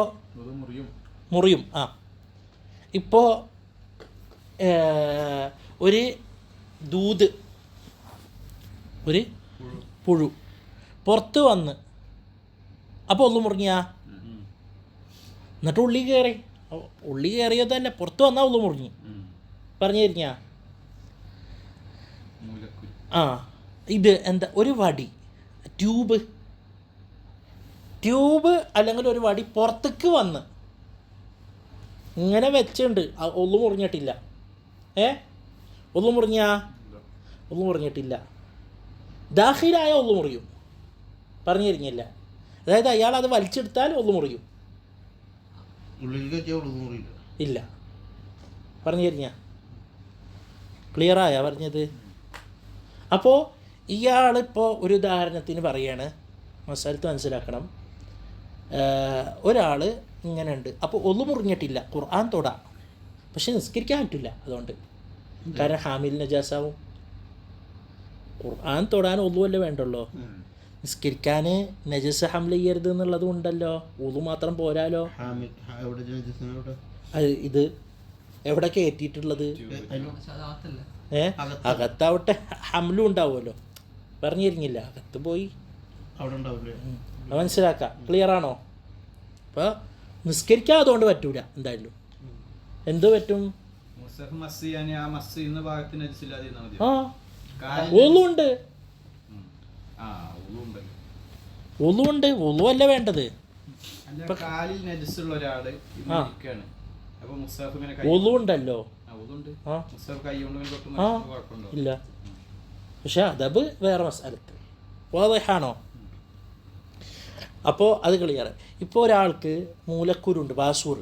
മുറിയും. ഇപ്പോൾ ഒരു ദൂത്, ഒരു പുഴു പുറത്ത് വന്ന് അപ്പോൾ ഒന്നും മുറിഞ്ഞാ, എന്നിട്ട് ഉള്ളി കയറിയതല്ല പുറത്ത് വന്നാൽ ഒന്നും മുറിഞ്ഞു. പറഞ്ഞു തരിഞ്ഞാ ഇത് എന്താ ഒരു വടി, ട്യൂബ് അല്ലെങ്കിൽ ഒരു വടി പുറത്തേക്ക് വന്ന് ഇങ്ങനെ വെച്ചുണ്ട്, ഒന്നും മുറിഞ്ഞിട്ടില്ല. ഒന്നും മുറിഞ്ഞിട്ടില്ല. ദാഖിലായ ഒന്നും മുറിയും. പറഞ്ഞു തരിഞ്ഞില്ല. അതായത് അയാൾ അത് വലിച്ചെടുത്താൽ ഒന്നും മുറിയും. ഇല്ല. പറഞ്ഞു തരിഞ്ഞ ക്ലിയറായ പറഞ്ഞത്? അപ്പോൾ ഇയാളിപ്പോൾ ഒരു ഉദാഹരണത്തിന് പറയാണ്, മസാലത്ത് മനസ്സിലാക്കണം. ഒരാൾ ഇങ്ങനെ ഉണ്ട്, അപ്പോൾ ഒന്നും മുറിഞ്ഞിട്ടില്ല, ഖുർആൻ തൊടാം, പക്ഷെ നിസ്കരിക്കാൻ പറ്റില്ല. അതുകൊണ്ട് കാരണം ഹാമിൽ നജാസാവും. ഖുർആൻ തൊടാൻ ഒന്നുമല്ലേ വേണ്ടുള്ളൂ. നിസ്കരിക്കാൻ നജസ് ഹംല ചെയ്യരുത് എന്നുള്ളതും ഉണ്ടല്ലോ. ഒതു മാത്രം പോരാലോ. ഇത് എവിടെ കയറ്റിയിട്ടുള്ളത്? അകത്താവട്ടെ, ഹംലും ഉണ്ടാവുമല്ലോ. പറഞ്ഞു തരുന്നില്ല, അകത്ത് പോയി മനസ്സിലാക്കാം. ക്ലിയറാണോ? അപ്പോൾ നിസ്കരിക്കാൻ അതുകൊണ്ട് പറ്റൂല. എന്തായാലും എന്ത് പറ്റും? ഒന്നുണ്ട്, ഒന്നുമല്ല വേണ്ടത്. ഒന്നുണ്ടല്ലോ. ഇല്ല, പക്ഷെ അതബ് വേറെ മസാലത്ത്. വാദഹാണോ? അപ്പോൾ അത് ക്ലിയർ. ഇപ്പോൾ ഒരാൾക്ക് മൂലക്കുരുണ്ട്, ബാസൂർ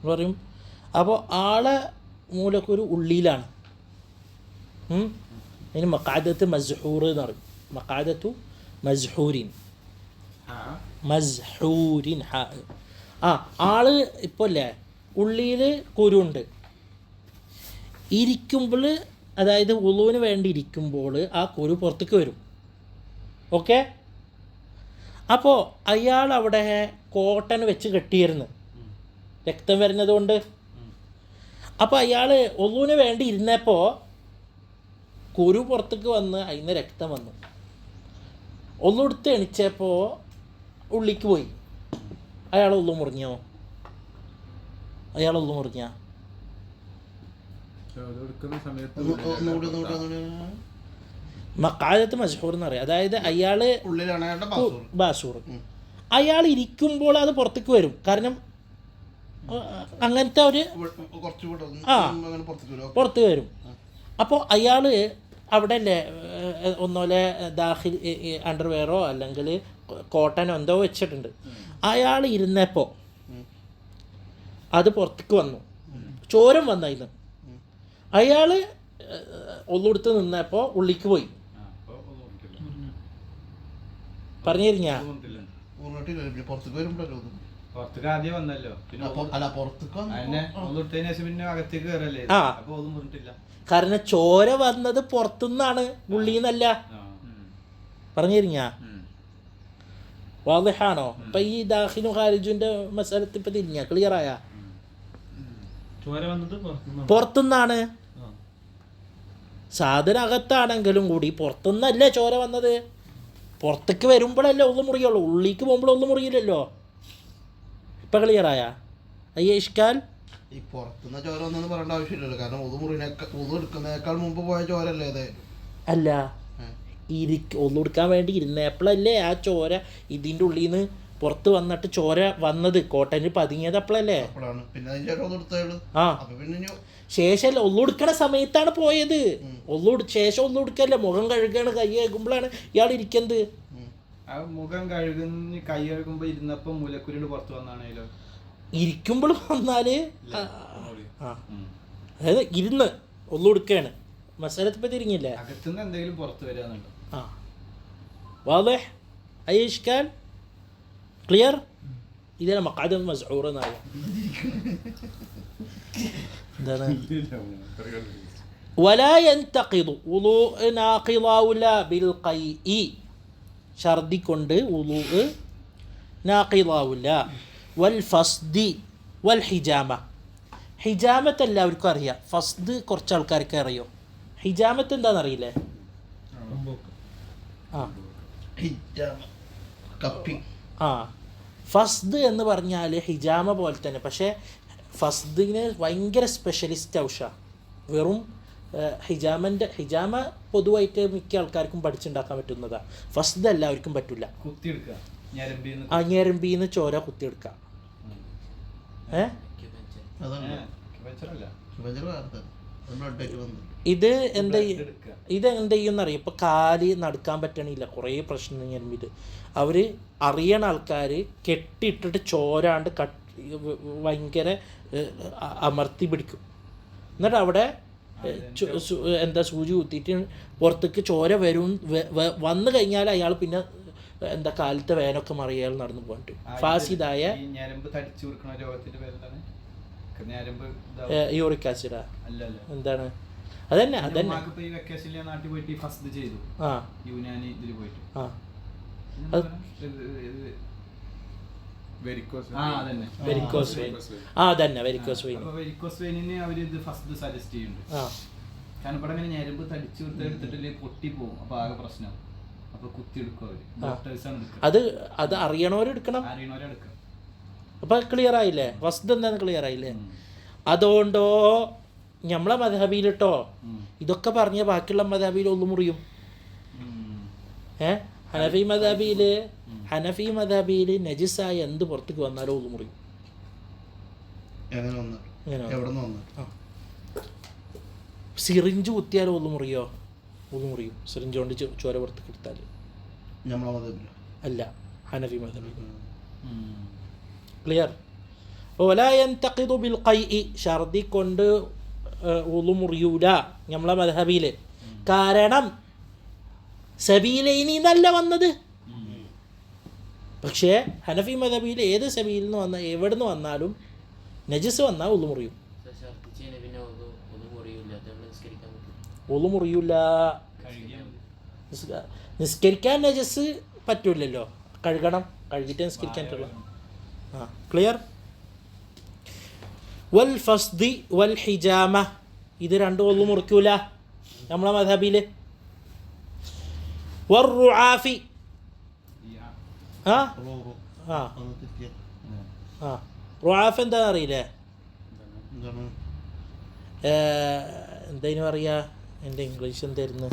പറയും. അപ്പോൾ ആളെ മൂലക്കുരു ഉള്ളിയിലാണ്. അതിന് മഖാദത്ത് മസ്ഹൂർ എന്ന് പറയും. മഖാദത്തു മസ്ഹൂരിൻ. ആള് ഇപ്പോൾ അല്ലേ ഉള്ളിയിൽ കുരുണ്ട്. ഇരിക്കുമ്പോൾ, അതായത് ഉളുവിന് വേണ്ടി ഇരിക്കുമ്പോൾ ആ കുരു പുറത്തേക്ക് വരും. ഓക്കെ. അപ്പോൾ അയാൾ അവിടെ കോട്ടൺ വെച്ച് കെട്ടിയിരുന്നു, രക്തം വരുന്നത് കൊണ്ട്. അപ്പോൾ അയാൾ ഉളുവിന് വേണ്ടി ഇരുന്നപ്പോൾ കുരു പുറത്തേക്ക് വന്ന് അതിന് രക്തം വന്നു. ഒന്നെടുത്ത് എണിച്ചപ്പോൾ ഉള്ളിക്ക് പോയി. അയാൾ ഉള്ളു മുറിഞ്ഞോ? മഖാദത്ത് മസ്ഹൂർ എന്ന് പറയും. അതായത് അയാൾ ബാസൂർ, അയാൾ ഇരിക്കുമ്പോൾ അത് പുറത്തേക്ക് വരും. കാരണം അങ്ങനത്തെ ഒരു പുറത്ത് വരും. അപ്പോൾ അയാൾ അവിടെ അല്ലേ ഒന്നുപോലെ ദാഖിൽ അണ്ടർവെയറോ അല്ലെങ്കിൽ കോട്ടനോ എന്തോ വെച്ചിട്ടുണ്ട്. അയാൾ ഇരുന്നപ്പോൾ അത് പുറത്തേക്ക് വന്നു, ചോരം വന്നായിരുന്നു. അയാൾ ഒന്നെടുത്ത് നിന്നപ്പോൾ ഉള്ളിക്ക് പോയി. പറഞ്ഞു തരിഞ്ഞ കാരണം ചോര വന്നത് പുറത്തുനിന്നാണ്, ഉള്ളിന്നല്ല. പറഞ്ഞു തരിഞ്ഞ വാദിഹാണോ? ഇപ്പൊ ഈ ദാഖിലും ഖാരിജുന്റെ മസാലത്ത് ഇപ്പൊ തിരിഞ്ഞ ക്ലിയറായ? പുറത്തുനിന്നാണ്. സാധനം അകത്താണെങ്കിലും കൂടി പുറത്തുനിന്നല്ലേ ചോര വന്നത്. പുറത്തേക്ക് വരുമ്പോഴല്ലേ ഒന്ന് മുറിയുള്ളൂ, ഉള്ളിക്ക് പോകുമ്പോൾ ഒന്നും മുറിയില്ലല്ലോ. ഇപ്പൊ ക്ലിയറായ? അയ്യ ഇഷ്കാൽ ഈ പുറത്തുനിന്ന് ചോര ഒന്നും പറയേണ്ട ആവശ്യമില്ലല്ലോ. കാരണം ഉതു എടുക്കുന്നേക്കാൾ മുമ്പ് പോയ ചോരല്ലേ അത്? അല്ല, ഒന്നെടുക്കാൻ വേണ്ടി ഇരുന്നപ്പോഴല്ലേ ആ ചോര ഇതിൻ്റെ ഉള്ളിൽ നിന്ന് പുറത്ത് വന്നിട്ട് ചോര വന്നത് കോട്ടനിൽ പതുങ്ങിയത് അപ്പോഴല്ലേ? അപ്പോഴാണ് പിന്നെ അതിന്റെ ഓരോന്ന് എടുത്തയാള്. ആ അപ്പൊ പിന്നെ ശേഷമല്ല, ഒള്ളുടുക്കണ സമയത്താണ് പോയത്. ശേഷം ഒള്ളുടുക്കല്ല, മുഖം കഴുകാണ്, കൈ കഴുകുമ്പോഴാണ് ഇയാൾ ഇരിക്കുന്നത്. ആ മുഖം കഴുകുന്ന കൈ കഴുകുമ്പോ ഇരുന്നപ്പോ മൂലക്കുരുണ്ട് പുറത്ത് വന്നാണേലോ. ഇരിക്കുമ്പോൾ വന്നാല് അതായത് ഇരുന്ന് ഒള്ളുടുക്കാണ്. മസാലത്തെ തിരിഞ്ഞില്ലേ? അകത്തുനിന്ന് എന്തെങ്കിലും പുറത്ത് വരാന്നുണ്ടോ? ആ വാദേ أي إشكال كلير إذا مقعد مزعور نايا ولا ينتقض وضوء ناقضا ولا بالقيء ഛർദി കൊണ്ട് വുളൂഅ് നാഖിദാവില്ല. വൽ ഫസ്ദി വൽ ഹിജാമ. ഹിജാമത്ത് എല്ലാവർക്കും അറിയാം, ഫസ്ദ് കുറച്ച് ആൾക്കാർക്ക് അറിയോ. ഹിജാമത്ത് എന്താണെന്നറിയില്ലേ? ആ ഫസ്ദ് എന്ന് പറഞ്ഞാൽ ഹിജാമ പോലെ തന്നെ, പക്ഷേ ഫസ്ദിന് ഭയങ്കര സ്പെഷ്യലിസ്റ്റ് ആവശ്യമാണ്. വെറും ഹിജാമ പൊതുവായിട്ട് മിക്ക ആൾക്കാർക്കും പഠിച്ചുണ്ടാക്കാൻ പറ്റുന്നതാണ്. ഫസ്ദ് എല്ലാവർക്കും പറ്റില്ല. ആ ഞരമ്പീന്ന് ചോര കുത്തിയെടുക്കുക. ഇത് എന്ത് ചെയ്യുന്നറിയാം? ഇപ്പം കാല് നടക്കാൻ പറ്റണില്ല, കുറേ പ്രശ്നം ഞരമ്പിൽ. അവർ അറിയണ ആൾക്കാർ കെട്ടിയിട്ടിട്ട് ചോരാണ്ട് ഭയങ്കര അമർത്തി പിടിക്കും. എന്നിട്ട് അവിടെ സൂചി കുത്തിയിട്ട് പുറത്തേക്ക് ചോര വന്നു കഴിഞ്ഞാൽ അയാൾ പിന്നെ കാലത്തെ വേനൊക്കെ മറിയാൽ നടന്നു പോയിട്ട് ഫാസിദായ യൂറിക് ആസിഡാ എന്താണ് അതന്നെ വെരിക്കോസ് വെയിനിന് അവര് ഇത് ഫസ്റ്റ് സജസ്റ്റ് ചെയ്യുന്നുണ്ട്. കാരണം ഇവിടെ ഇങ്ങനെ ഞരമ്പ് തടിച്ചു എടുത്തിട്ടില്ലേ പൊട്ടി പോകും, അപ്പൊ ആകെ പ്രശ്നം. അപ്പൊ കുത്തി എടുക്കും അവര്, ഡോക്ടേഴ്സാണ് എടുക്കുക. അത് അറിയണവരെടുക്കണം. അപ്പൊ ക്ലിയർ ആയില്ലേ? ഫസ്റ്റ് എന്താന്ന് ക്ലിയർ ആയില്ലേ? അതുകൊണ്ടോ നമ്മളെ മദ്ഹബിയിലിട്ടോ ഇതൊക്കെ പറഞ്ഞ ബാക്കിയുള്ള മദ്ഹബിയിൽ ഒന്നും മുറിയും. ഹനഫി മദ്ഹബിയിൽ നജിസായ എന്ത് പുറത്തേക്ക് വന്നാലും ഒന്നും മുറിയും. സിറിഞ്ച് കുത്തിയാലും ഒന്നും മുറിയോ? ഒന്നും മുറിയും. സിറിഞ്ച് കൊണ്ട് ചോര പുറത്തേക്ക് എടുത്താൽ അല്ല, ഹനഫി മദ്ഹബിൽ. ക്ലിയർ? വലാ യൻതഖിദു ബിൽ ഖൈഇ, ഛർദി കൊണ്ട് വുളു മുറിയൂല നമ്മളെ മദ്ഹബിൽ. കാരണം സബീലൈനി എന്നല്ല വന്നത്. പക്ഷേ ഹനഫി മദ്ഹബിൽ ഏത് സബീലിൽ നിന്ന് വന്ന എവിടെ നിന്ന് വന്നാലും നജസ് വന്നാൽ വുളു മുറിയും. വുളു മുറിയൂല. നിസ്കരിക്കാൻ നജസ് പറ്റൂലല്ലോ, കഴുകണം, കഴുകിയിട്ട് നിസ്കരിക്കാൻ പറ്റുള്ളൂ. ആ ക്ലിയർ? വൽ ഫസ്ദി വൽ ഹിജാമ, ഇത് രണ്ടും ഒന്നും മുറിക്കൂല നമ്മളെ മദ്ഹബിൽ. വറുആഫി, റുആഫ് എന്താണെന്ന് അറിയില്ലേ? എന്താ പറയാ? എൻ്റെ ഇംഗ്ലീഷ് എന്തായിരുന്നു?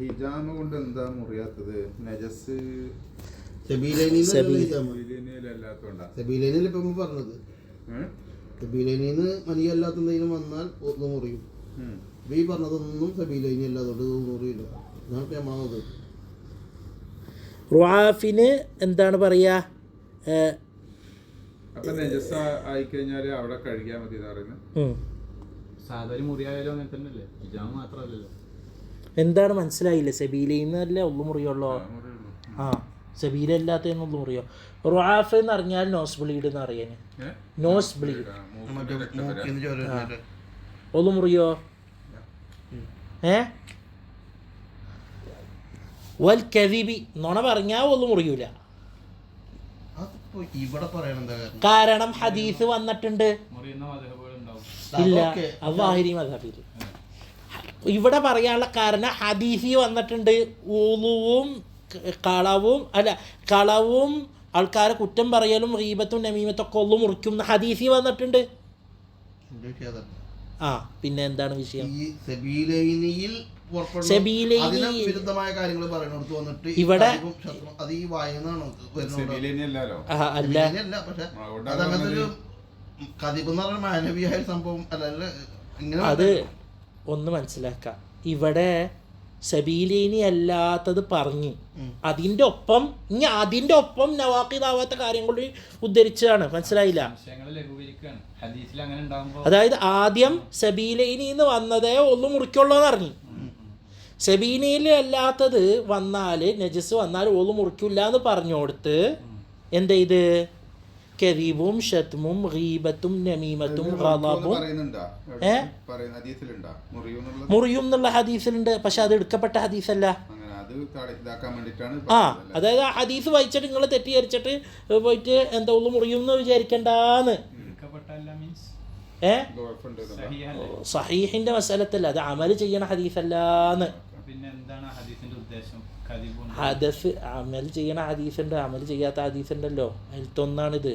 ഹിജാമ കൊണ്ട് എന്താ മുറിയാത്തത്? നജസ് മനിയല്ലാത്തെന്തെങ്കിലും വന്നാൽ ഒന്നും മുറിയും. ഈ പറഞ്ഞതൊന്നും സബീലൈനി അല്ലാതുകൊണ്ട് മുറിയില്ല. റുആഫിന് എന്താണ് പറയാ? അവിടെ കഴുകിയാൽ മതി. എന്താണ് മനസ്സിലായില്ല? സബീലയിന്നല്ലേ ഒന്നു മുറിയുള്ളോ? ആ സബീലല്ലാത്തതിന് ഒന്നു മുറിയോ? റുആഫ് എന്ന് പറഞ്ഞാൽ നോസ് ബ്ലീഡ് എന്ന് അറിയാൻ. നോസ് ബ്ലീഡ് ഒന്നു മുറിയോ? വൽ കദിബി, നുണ പറഞ്ഞാൽ ഒന്നും മുറിയൂല. കാരണം ഹദീസ് വന്നിട്ടുണ്ട്. ഇല്ല, അത് വാഹിരി മദ്ഹബിൽ. ഇവിടെ പറയാനുള്ള കാരണം ഹദീസി വന്നിട്ടുണ്ട്. വുളുവും കളവും ആൾക്കാരെ കുറ്റം പറയലും ഗീബത്തും നമീമത്തൊക്കെ ഒന്നും മുറിക്കും ഹദീസി വന്നിട്ടുണ്ട്. ആ പിന്നെ എന്താണ് വിഷയം? ഈ സബീലൈനിയിൽ സബീലൈനി വിരുദ്ധമായ കാര്യങ്ങൾ പറയുന്നിടത്ത് വന്നിട്ട് ഇവിടെ അത് ഈ വായനാണോ അല്ല, പക്ഷെ അതങ്ങനത്തെ ഒരു കദിബ് എന്ന് പറഞ്ഞ മാനവീയായ സംഭവം അല്ല. അത് ഒന്ന് മനസ്സിലാക്കാം. ഇവിടെ സബീലൈനി അല്ലാത്തത് പറഞ്ഞ് അതിൻ്റെ ഒപ്പം നവാഖിദാവാത്ത കാര്യങ്ങൾ ഉദ്ധരിച്ചതാണ്. മനസ്സിലായില്ല? അതായത് ആദ്യം സബീലൈനി എന്ന് വന്നതേ ഒന്നും മുറിക്കുള്ളൂ എന്ന് പറഞ്ഞു. സബീലൈനി അല്ലാത്തത് വന്നാൽ നജസ് വന്നാൽ ഒന്നും മുറിക്കില്ല എന്ന് പറഞ്ഞുകൊടുത്ത് എന്ത് ചെയ്ത് കദീബും ഷത്മും ഗീബത്തും നമീമത്തും ഗളബും മുറിയും എന്നുള്ള ഹദീസിലുണ്ട്. പക്ഷെ അത് എടുക്കപ്പെട്ട ഹദീസല്ല. അതായത് ആ ഹദീസ് വായിച്ചിട്ട് നിങ്ങൾ തെറ്റിദ്ധരിച്ചിട്ട് പോയിട്ട് എന്താ ഉള്ളു മുറിയും എന്ന് വിചാരിക്കണ്ടാന്ന്. സഹീഹിന്റെ മസലത്തല്ല, അത് അമൽ ചെയ്യണ ഹദീസല്ലാന്ന്. ഹദസ് അമൽ ചെയ്യണ ഹദീസുണ്ട്, അമൽ ചെയ്യാത്ത ഹദീസുണ്ടല്ലോ. അതിലത്തൊന്നാണിത്.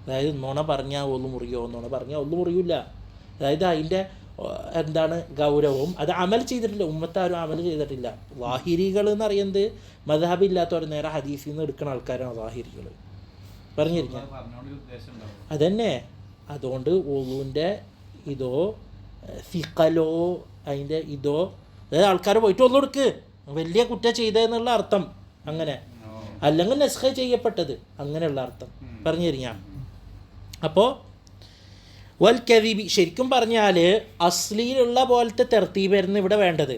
അതായത് നുണ പറഞ്ഞാൽ ഒന്നു മുറിയോ, നുണ പറഞ്ഞാൽ ഒന്നു മുറിയില്ല. അതായത് അതിൻ്റെ എന്താണ് ഗൗരവവും. അത് അമൽ ചെയ്തിട്ടില്ല, ഉമ്മത്താരും അമൽ ചെയ്തിട്ടില്ല. ലാഹിരികൾ എന്ന് പറയുന്നത് മദ്ഹബില്ലാത്തവർ നേരെ ഹദീസിൽ നിന്ന് എടുക്കുന്ന ആൾക്കാരാണ് ലാഹിരികൾ. പറഞ്ഞിരിക്കാം അതന്നെ. അതുകൊണ്ട് ഉളുവിൻ്റെ ഇതോ ഫിഖലോ അതിൻ്റെ ഇതോ, അതായത് ആൾക്കാർ പോയിട്ട് ഒന്നു കൊടുക്ക് വലിയ കുറ്റം ചെയ്തതെന്നുള്ള അർത്ഥം, അങ്ങനെ അല്ലെങ്കിൽ നസ്ഖ ചെയ്യപ്പെട്ടത് അങ്ങനെയുള്ള അർത്ഥം പറഞ്ഞു തരിക. അപ്പോൾ വൽ കദിബി ശരിക്കും പറഞ്ഞാൽ അസ്ലിയിലുള്ള പോലത്തെ തർത്തീബായിരുന്നു ഇവിടെ വേണ്ടത്.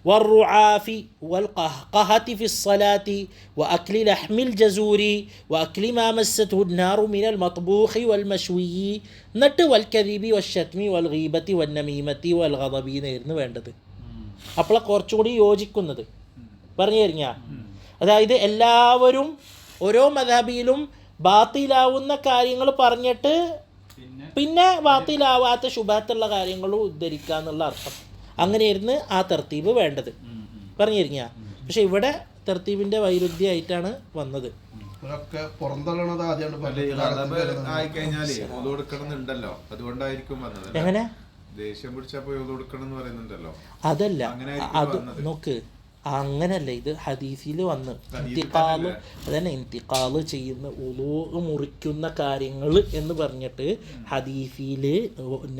വറുആഫി വൽ ഖഹഖഹതി ഫിസ്സലാത്തി വഅക്ലി ലഹ്മിൽ ജസൂരി വഅക്ലി മാ മസ്സത്ഹു النار മിനൽ മത്ബൂഖി വൽ മശ്വി, എന്നിട്ട് വൽ കദിബി വശത്മി വൽ ഗീബത്തി വൻ നമീമത്തി വൽ ഗദബി എന്നായിരുന്നു വേണ്ടത്. അപ്പോൾ കുറച്ചുകൂടി യോജിക്കുന്നത് പറഞ്ഞു തരിക. അതായത് എല്ലാവരും ഓരോ മദ്ഹബിലും ബാത്തിലാവുന്ന കാര്യങ്ങൾ പറഞ്ഞിട്ട് പിന്നെ ബാത്തിലാവാത്ത ശുബഹത്തുള്ള കാര്യങ്ങൾ ഉദ്ധരിക്കുക എന്നുള്ള അർത്ഥം. അങ്ങനെയായിരുന്നു ആ തർത്തീബ് വേണ്ടത് പറഞ്ഞു തരിക. പക്ഷെ ഇവിടെ തർത്തീബിൻ്റെ വൈരുദ്ധ്യമായിട്ടാണ് വന്നത്. എങ്ങനെ അതല്ല, അത് നോക്ക്, അങ്ങനല്ല. ഇത് ഹദീസിൽ വന്ന് ഇന്തിഖാല്, അതന്നെ ഇന്തിഖാല് ചെയ്യുന്ന ഉളൂ മുറിക്കുന്ന കാര്യങ്ങൾ എന്ന് പറഞ്ഞിട്ട് ഹദീസിൽ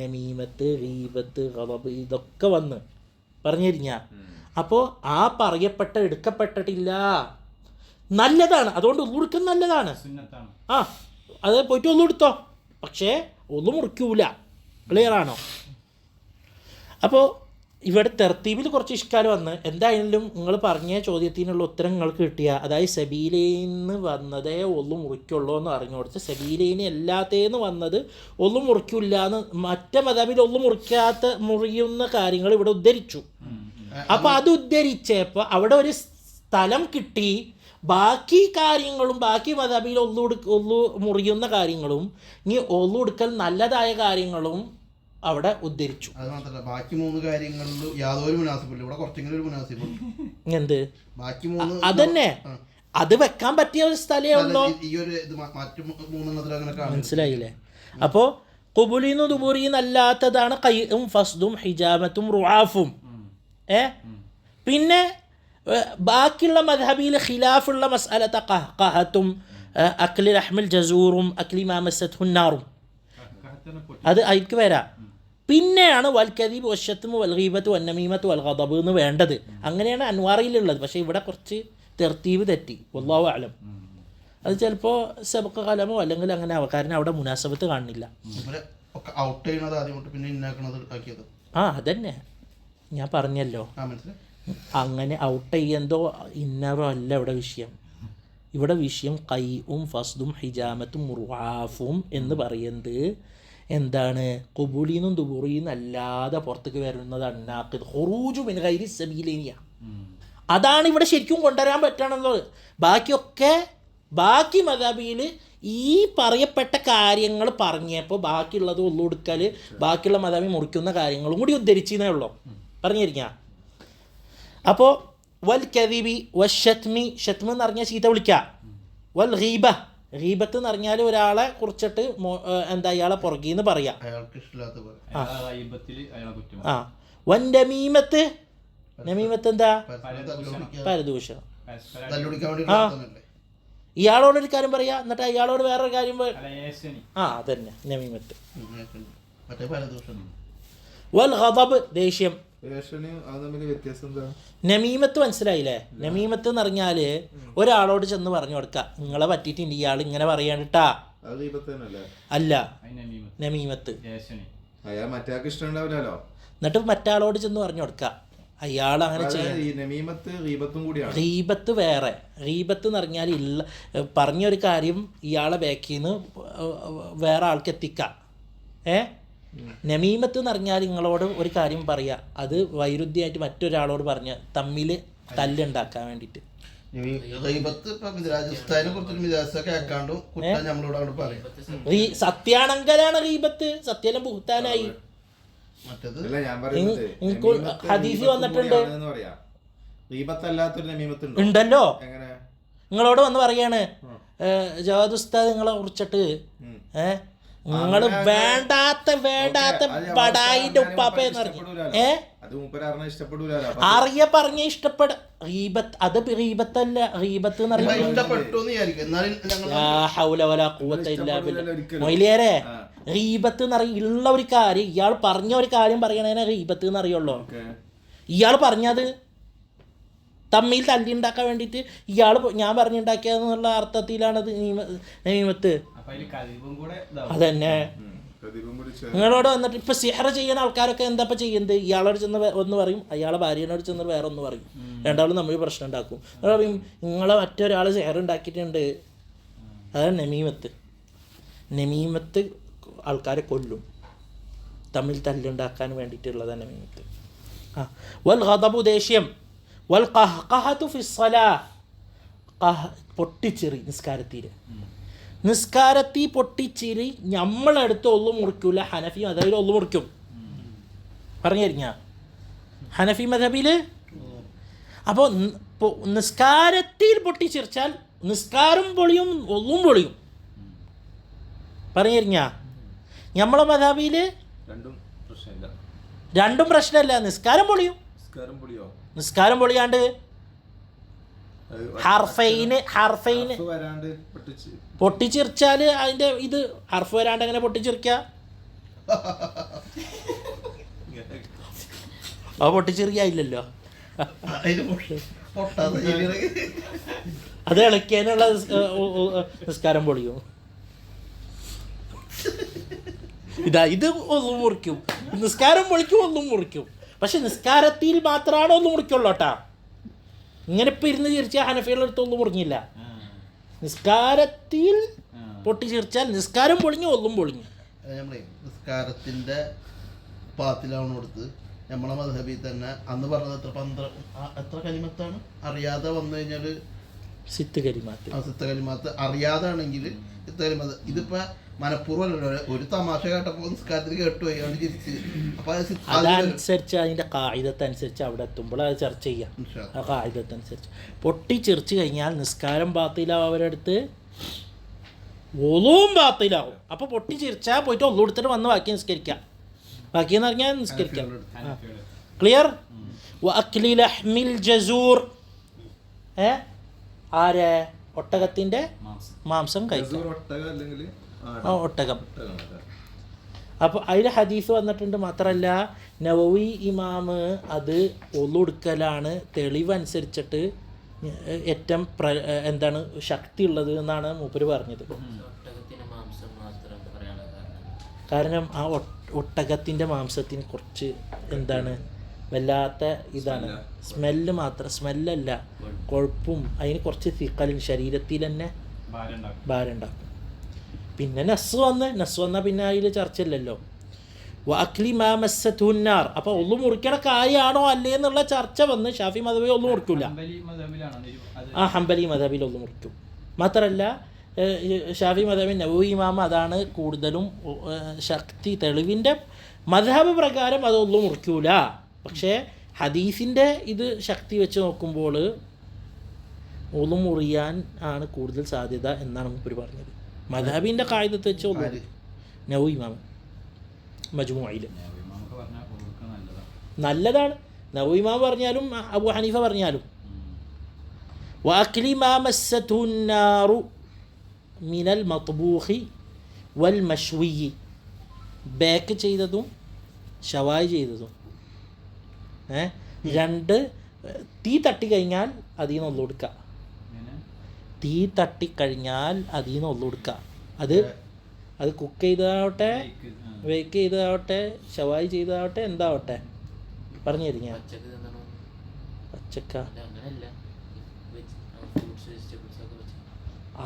നമീമത്ത് ഗീബത്ത് ഗളബ് ഇതൊക്കെ വന്ന് പറഞ്ഞു കഴിഞ്ഞാൽ, അപ്പോൾ ആ പറയപ്പെട്ട എടുക്കപ്പെട്ടിട്ടില്ല. നല്ലതാണ്, അതുകൊണ്ട് ഒന്നു കൊടുക്കുന്നത് നല്ലതാണ്. ആ അത് പോയിട്ട് ഒന്നു കൊടുത്തോ, പക്ഷേ ഒന്നു മുറിക്കൂല. ക്ലിയറാണോ? അപ്പോൾ ഇവിടെ തെർത്തീബിൽ കുറച്ച് ഇഷ്കാൽ വന്ന് എന്തായാലും നിങ്ങൾ പറഞ്ഞ ചോദ്യത്തിനുള്ള ഉത്തരം നിങ്ങൾക്ക് കിട്ടിയ, അതായത് സബീലയിന്ന് വന്നതേ ഒന്നും മുറിക്കുള്ളൂ എന്ന് അറിഞ്ഞു കൊടുത്ത് സബീലയിന് എല്ലാത്തേന്ന് വന്നത് ഒന്നും മുറിക്കില്ല എന്ന് മറ്റേ മതബിൽ ഒന്നും മുറിയുന്ന കാര്യങ്ങൾ ഇവിടെ ഉദ്ധരിച്ചു. അപ്പോൾ അത് ഉദ്ധരിച്ചപ്പോൾ അവിടെ ഒരു സ്ഥലം കിട്ടി. ബാക്കി കാര്യങ്ങളും ബാക്കി മതബിൽ ഒന്നു മുറിയുന്ന കാര്യങ്ങളും ഇനി ഒന്നു എടുക്കൽ നല്ലതായ കാര്യങ്ങളും അവിടെ ഉദ്ധരിച്ചു. അത് മാത്രമല്ല, ബാക്കി മൂന്ന് കാര്യങ്ങളിൽ യാതൊരു മുനാസിബില്ല. ഇവിടെ കുറച്ചെങ്കിലും ഒരു മുനാസിബുണ്ട്. എന്ത് ബാക്കി മൂന്ന് അതന്നെ, അത് വെക്കാൻ പറ്റിയ ഒരു സ്ഥലമേ ഉള്ളൂ. ഈ ഒരു ഇത് മറ്റു മൂന്നെണ്ണത്തിൽ അങ്ങനെ കാണാം. മനസ്സിലായില്ലേ? അപ്പോൾ ഖുബുലിന്നും ദുബൂറിന്നും അല്ലാത്തതാണ് ഖൈഉം ഫസ്ദും ഹിജാമത്തും റുആഫും. പിന്നെ ബാക്കിയുള്ള മദ്ഹബിൽ ഖിലാഫുള്ള മസ്അലത ഖഹഖഹത്തും അക്ലി ലഹ്മിൽ ജസൂറും അക്ലി മാ മസ്സത്ഹു النار, അത് അതിലേക്ക് വരാം. പിന്നെയാണ് വൽ കദീബ് വശത്മു വൽ ഗീബത്ത് വൻ നമീമത്ത് വൽ ഗദബ് എന്ന് വേണ്ടത്. അങ്ങനെയാണ് അൻവാറിലുള്ളത്. പക്ഷേ ഇവിടെ കുറച്ച് തെർത്തീബ് തെറ്റി. വല്ലാഹു അഅലം. അത് ചിലപ്പോൾ സബഖ കലമോ അല്ലെങ്കിൽ അങ്ങനെ ആവാം. കാരണം അവിടെ മുനാസബത്ത് കാണുന്നില്ല. അതന്നെ ഞാൻ പറഞ്ഞല്ലോ. അങ്ങനെ ഔട്ട് ചെയ്യുന്നതോ ഇന്നറോ അല്ല ഇവിടെ വിഷയം. ഇവിടെ വിഷയം ഖൈഉം ഫസ്ദും ഹിജാമത്തും മുർആഫും എന്ന് പറയുന്നത് എന്താണ്? ഖുബൂലിന്നും ദുബൂറിന്നും അല്ലാതെ പുറത്തേക്ക് വരുന്നതാണ് നാഖിദ്, ഖുറൂജു മിൻ ഗൈരി സബീലൈനിയ. അതാണ് ഇവിടെ ശരിക്കും കൊണ്ടുവരാൻ പറ്റണമെന്നുള്ളത്. ബാക്കി മദബിയിൽ ഈ പറയപ്പെട്ട കാര്യങ്ങൾ പറഞ്ഞപ്പോൾ ബാക്കിയുള്ളത് ഉള്ളൊടുക്കൽ ബാക്കിയുള്ള മദബി മുറിക്കുന്ന കാര്യങ്ങളും കൂടി ഉദ്ധരിച്ചേ ഉള്ളൂ പറഞ്ഞിരിക്കുക. അപ്പോൾ വൽ കദിബി വശത്മി, ഷത്മ എന്ന് പറഞ്ഞാൽ ചീത്ത വിളിക്കുക. വൽ ഗീബ ഗീബത്ത് എന്ന് പറഞ്ഞാൽ ഒരാളെ കുറിച്ചിട്ട് എന്താ ഇയാളെ പുറകീന്ന് പറയാം. അയാൾക്ക് ഇഷ്ടമില്ലാത്ത പോലെ ആ വൻ നമീമത്ത്, നമീമത്ത് എന്താ പരദൂഷണം. തല്ലുപിടിക്കാൻ വേണ്ടി ആ ഇയാളോടൊരു കാര്യം പറയാ എന്നിട്ട് അയാളോട് വേറൊരു കാര്യം അതന്നെ നമീമത്ത്. മറ്റേ പരദൂഷണം. വൽ ഗദബ് ദേഷ്യം. വ്യത്യാസം എന്താ? നമീമത്ത് മനസ്സിലായില്ലേ? നമീമത്ത് എന്ന് പറഞ്ഞാല് ഒരാളോട് ചെന്ന് പറഞ്ഞു കൊടുക്കുക നിങ്ങളെ പറ്റിയിട്ടുണ്ട് ഇയാൾ ഇങ്ങനെ പറയാണ്ടിട്ടാ. അല്ല നമീമത്ത്. എന്നിട്ട് മറ്റാളോട് ചെന്ന് പറഞ്ഞു കൊടുക്കുക അയാൾ അങ്ങനെ ചെയ്യാം. ഗീബത്ത് വേറെ. ഗീബത്ത് എന്ന് പറഞ്ഞാൽ പറഞ്ഞൊരു കാര്യം ഇയാളെ ബാക്കിൽ നിന്ന് വേറെ ആൾക്ക് എത്തിക്കാം. നമീമത്ത് എന്ന് പറഞ്ഞാൽ നിങ്ങളോട് ഒരു കാര്യം പറയുക, അത് വൈരുദ്ധ്യമായിട്ട് മറ്റൊരാളോട് പറഞ്ഞ് തമ്മിൽ തല്ലുണ്ടാക്കാൻ വേണ്ടിയിട്ട്. സത്യാണെങ്കിലാണ് ഗീബത്ത്, സത്യം ബുഹ്താനായി. ഹദീസ് വന്നിട്ടുണ്ട് ഉണ്ടല്ലോ. നിങ്ങളോട് വന്ന് പറയാണ് ജവാദ് ഉസ്താദ് നിങ്ങളെ കുറിച്ചിട്ട് നിങ്ങൾ വേണ്ടാത്ത ബടായിന്റെ ഉപ്പാപ്പയെന്ന് പറഞ്ഞു അറിയ പറഞ്ഞ ഇഷ്ടപ്പെട ഗീബത്ത്. അത് ഗീബത്തല്ല, ഗീബത്ത് എന്ന് മൊയിലേരെ ഗീബത്ത് എന്ന് ഉള്ള ഒരു കാര്യം ഇയാൾ പറഞ്ഞ ഒരു കാര്യം പറയണേനെ ഗീബത്ത് എന്ന് അറിയുള്ളൂ. ഇയാൾ പറഞ്ഞത് തമ്മിൽ തല്ലി ഉണ്ടാക്കാൻ വേണ്ടിയിട്ട് ഇയാൾ ഞാൻ പറഞ്ഞുണ്ടാക്കിയതെന്നുള്ള അർത്ഥത്തിലാണത് നമീമത്ത്. അതന്നെ നിങ്ങളോട് വന്നിട്ട് ഇപ്പൊ സിഹറ ചെയ്യുന്ന ആൾക്കാരൊക്കെ എന്താ ഇപ്പൊ ചെയ്യുന്നത്? ഇയാളോട് ചെന്ന് ഒന്ന് പറയും, അയാളെ ഭാര്യനോട് ചെന്ന് വേറെ ഒന്ന് പറയും, രണ്ടാളും തമ്മിൽ പ്രശ്നം ഉണ്ടാക്കും. പറയും നിങ്ങളെ മറ്റൊരാൾ സിഹറ ഉണ്ടാക്കിയിട്ടുണ്ട്. അതാണ് നമീമത്ത്. നമീമത്ത് ആൾക്കാരെ കൊല്ലും, തമ്മിൽ തല്ലുണ്ടാക്കാൻ വേണ്ടിയിട്ടുള്ളതാണ് നമീമത്ത്. വൽ ഗദബു ദേഷ്യം. വൽ ഖഹ്ഖഹതു ഫിസ്സലാ പൊട്ടിച്ചിറി. നിസ്കാരത്തിൽ പൊട്ടിച്ചിരി നമ്മളെടുത്ത് ഒള്ളു മുറിക്കൂല. ഹനഫി മദബിൽ ഒള്ളു മുറിക്കും. പറഞ്ഞു കഴിഞ്ഞ ഹനഫി മദബിൽ. അപ്പോൾ നിസ്കാരത്തിൽ പൊട്ടിച്ചിരിച്ചാൽ നിസ്കാരം പൊളിയും ഒള്ളും പൊളിയും. പറഞ്ഞു കഴിഞ്ഞ നമ്മളെ മദബിൽ രണ്ടും പ്രശ്നമല്ല. നിസ്കാരം പൊളിയും. നിസ്കാരം പൊളിയാണ്ട് ഹർഫൈന് പൊട്ടിച്ചിരിച്ചാല് അതിന്റെ ഇത് ഹർഫ് വരാണ്ട് എങ്ങനെ പൊട്ടിച്ചിരിക്ക? ആ പൊട്ടിച്ചിരിക്കില്ലല്ലോ. അത് ഇളക്കിയതിനുള്ള നിസ്കാരം പൊളിയും. ഇത് ഒന്നും മുറിക്കും. നിസ്കാരം പൊളിക്കും, ഒന്നും മുറിക്കും. പക്ഷെ നിസ്കാരത്തിൽ മാത്രമാണ് ഒന്നും മുറിക്കുള്ളൂട്ടാ. ഇങ്ങനെ ഇപ്പം ഇരുന്ന് ചിരിച്ചാൽ ഹനഫികളുടെ അടുത്ത് ഒന്നും മുറിഞ്ഞില്ല. നിസ്കാരത്തിൽ പൊട്ടി ചിരിച്ചാൽ നിസ്കാരം പൊളിഞ്ഞു, ഒന്നും പൊളിഞ്ഞു. നമ്മളെ നിസ്കാരത്തിൻ്റെ പാത്തിലാവണ കൊടുത്ത് നമ്മളെ മദ്ഹബിൽ തന്നെ അന്ന് പറഞ്ഞത് എത്ര കലിമത്താണ് അറിയാതെ വന്നു കഴിഞ്ഞാൽ സിത്ത് കലിമാത്ത് അറിയാതാണെങ്കിൽ സിത്ത് കലിമാത്ത്. ഇതിപ്പോൾ മനഃപൂർവ്വമല്ലോ, ഒരു തമാശ കേട്ടപ്പോൾ നിസ്കാരത്തിൽ കേട്ടുപോയി അവിടെ ചിരിച്ച്. അപ്പോൾ അതനുസരിച്ച് അതിൻ്റെ കായികത്തനുസരിച്ച് അവിടെ എത്തുമ്പോൾ അത് ചർച്ച ചെയ്യാം. ആ കായികത്തനുസരിച്ച് പൊട്ടി ചിരിച്ചു കഴിഞ്ഞാൽ നിസ്കാരം ബാത്തിലാവും, അവരുടെ അടുത്ത് ഒളുവും ബാത്തിലാവും. അപ്പോൾ പൊട്ടി ചിരിച്ചാൽ പോയിട്ട് ഒളു എടുത്തിട്ട് വന്ന് ബാക്കി നിസ്കരിക്കാം. ബാക്കിയെന്ന് പറഞ്ഞാൽ നിസ്കരിക്കാം. ക്ലിയർ? വഅക്ലി ലഹ്മിൽ ജസൂർ. ആരെ? ഒട്ടകത്തിൻ്റെ മാംസം കഴിക്കും. ഒട്ടകം. അപ്പോൾ അതിൽ ഹദീസ് വന്നിട്ടുണ്ട്. മാത്രമല്ല നവവി ഇമാമ് അത് ഒളുടുക്കലാണ് തെളിവനുസരിച്ചിട്ട് ഏറ്റവും എന്താണ് ശക്തി ഉള്ളത് എന്നാണ് മൂപ്പര് പറഞ്ഞത്. കാരണം ആ ഒട്ടകത്തിൻ്റെ മാംസത്തിന് കുറച്ച് എന്താണ് വല്ലാത്ത ഇതാണ്, സ്മെല്ലല്ല, കൊഴുപ്പും അതിന് കുറച്ച് തിക്കലും ശരീരത്തിൽ തന്നെ ഭാരം ഉണ്ടാക്കും. പിന്നെ നസ് വന്നാൽ പിന്നെ അതിൽ ചർച്ചയില്ലല്ലോ. വഅക്ലി മാ മസ്സതുന്നാർ. അപ്പോൾ ഒന്നു മുറിക്കണ കാര്യമാണോ അല്ലേ എന്നുള്ള ചർച്ച വന്ന് ഷാഫി മദബി ഒന്നും മുറിക്കില്ല. ഹംബലി മദബിൽ ഒന്നും മുറിക്കും. മാത്രമല്ല ഷാഫി മദബി നവവി ഇമാം അതാണ് കൂടുതലും ശക്തി. തെളിവിൻ്റെ മദ്ഹബ് പ്രകാരം അതൊന്നും മുറിക്കൂല. പക്ഷേ ഹദീസിൻ്റെ ഇത് ശക്തി വെച്ച് നോക്കുമ്പോൾ ഒളു മുറിയാൻ ആണ് കൂടുതൽ സാധ്യത എന്നാണ് മൂപ്പര് പറഞ്ഞത്. മദ്ഹബിൻ്റെ കായികത്ത് വെച്ച് ഒളു നവവി ഇമാം മജ്മൂഇൽ നല്ലതാണ്. നവവി ഇമാം പറഞ്ഞാലും അബൂ ഹനീഫ പറഞ്ഞാലും വഅക്ലി മാ മസ്സത്ഹു നാറു മിനൽ മത്ബൂഖി വൽ മശ്വി, ബേക്ക് ചെയ്തതും ഷവായ് ചെയ്തതും രണ്ട് തീ തട്ടിക്കഴിഞ്ഞാൽ അതിൽ നിന്ന് ഒന്നു കൊടുക്കുക. തീ തട്ടിക്കഴിഞ്ഞാൽ അതിൽ നിന്ന് ഒന്നു കൊടുക്കുക. അത് കുക്ക് ചെയ്തതാവട്ടെ, ബേക്ക് ചെയ്തതാവട്ടെ, ഷവായ് ചെയ്തതാവട്ടെ, എന്താവട്ടെ പറഞ്ഞു തരിക. പച്ചക്ക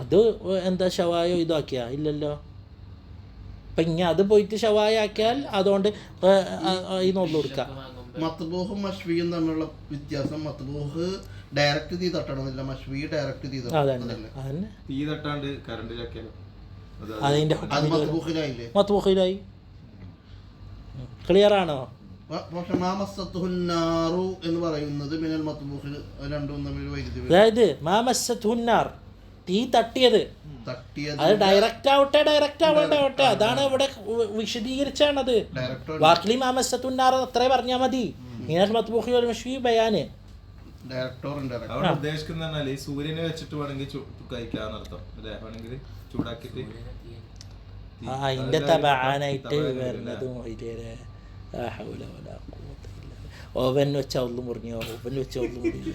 അത് എന്താ ഷവായോ ഇതാക്കിയാ ഇല്ലല്ലോ. അപ്പം ഇനി അത് പോയിട്ട് ഷവായ ആക്കിയാൽ അതുകൊണ്ട് ഇതിനൊന്നു കൊടുക്കാം. മത്ബൂഹും മഷ്വിയും തമ്മിലുള്ള വ്യത്യാസം, മത്ബൂഹ് ഡയറക്റ്റ് തീ തട്ടണമെന്നില്ല, മഷ്വി ഡയറക്റ്റ് തീ തീ തട്ടാണ്ട് കറണ്ടിലാക്കിയാലോ അതിൻ്റെ മത്ബൂഹിലായി. ക്ലിയർ ആണോ? പക്ഷെ മാമസ്സത്തുഹുന്നാറു എന്ന് പറയുന്നത് മിനൽ മത്ബൂഹിൽ രണ്ടും തമ്മിൽ വൈദ്യുതി. അതായത് മാമസ്സത്തുഹുന്നാർ തീ തട്ടിയത്, അത് ഡയറക്റ്റ് ആവട്ടെ അതാണ് ഇവിടെ വിശദീകരിച്ചാണത്. വാക്കിലി മാമസ്സത്തുന്നാർ അത്രേ പറഞ്ഞാൽ മതി. മിനൽ മത്ബൂഹി വൽ മശ്വി ബയാന്. ഉദ്ദേശിക്കുന്ന ഈ സൂര്യനെ വെച്ചിട്ട് വേണമെങ്കിൽ കഴിക്കാന്നർത്ഥം അല്ലേ? വേണമെങ്കിൽ ചൂടാക്കിട്ട് അതിന്റെ തബാനായിട്ട് വരുന്നതും ഓവൻ വെച്ചാൽ ഒന്നും മുറിഞ്ഞോ, ഓവൻ വെച്ചാൽ ഒന്നും മുറിഞ്ഞോ.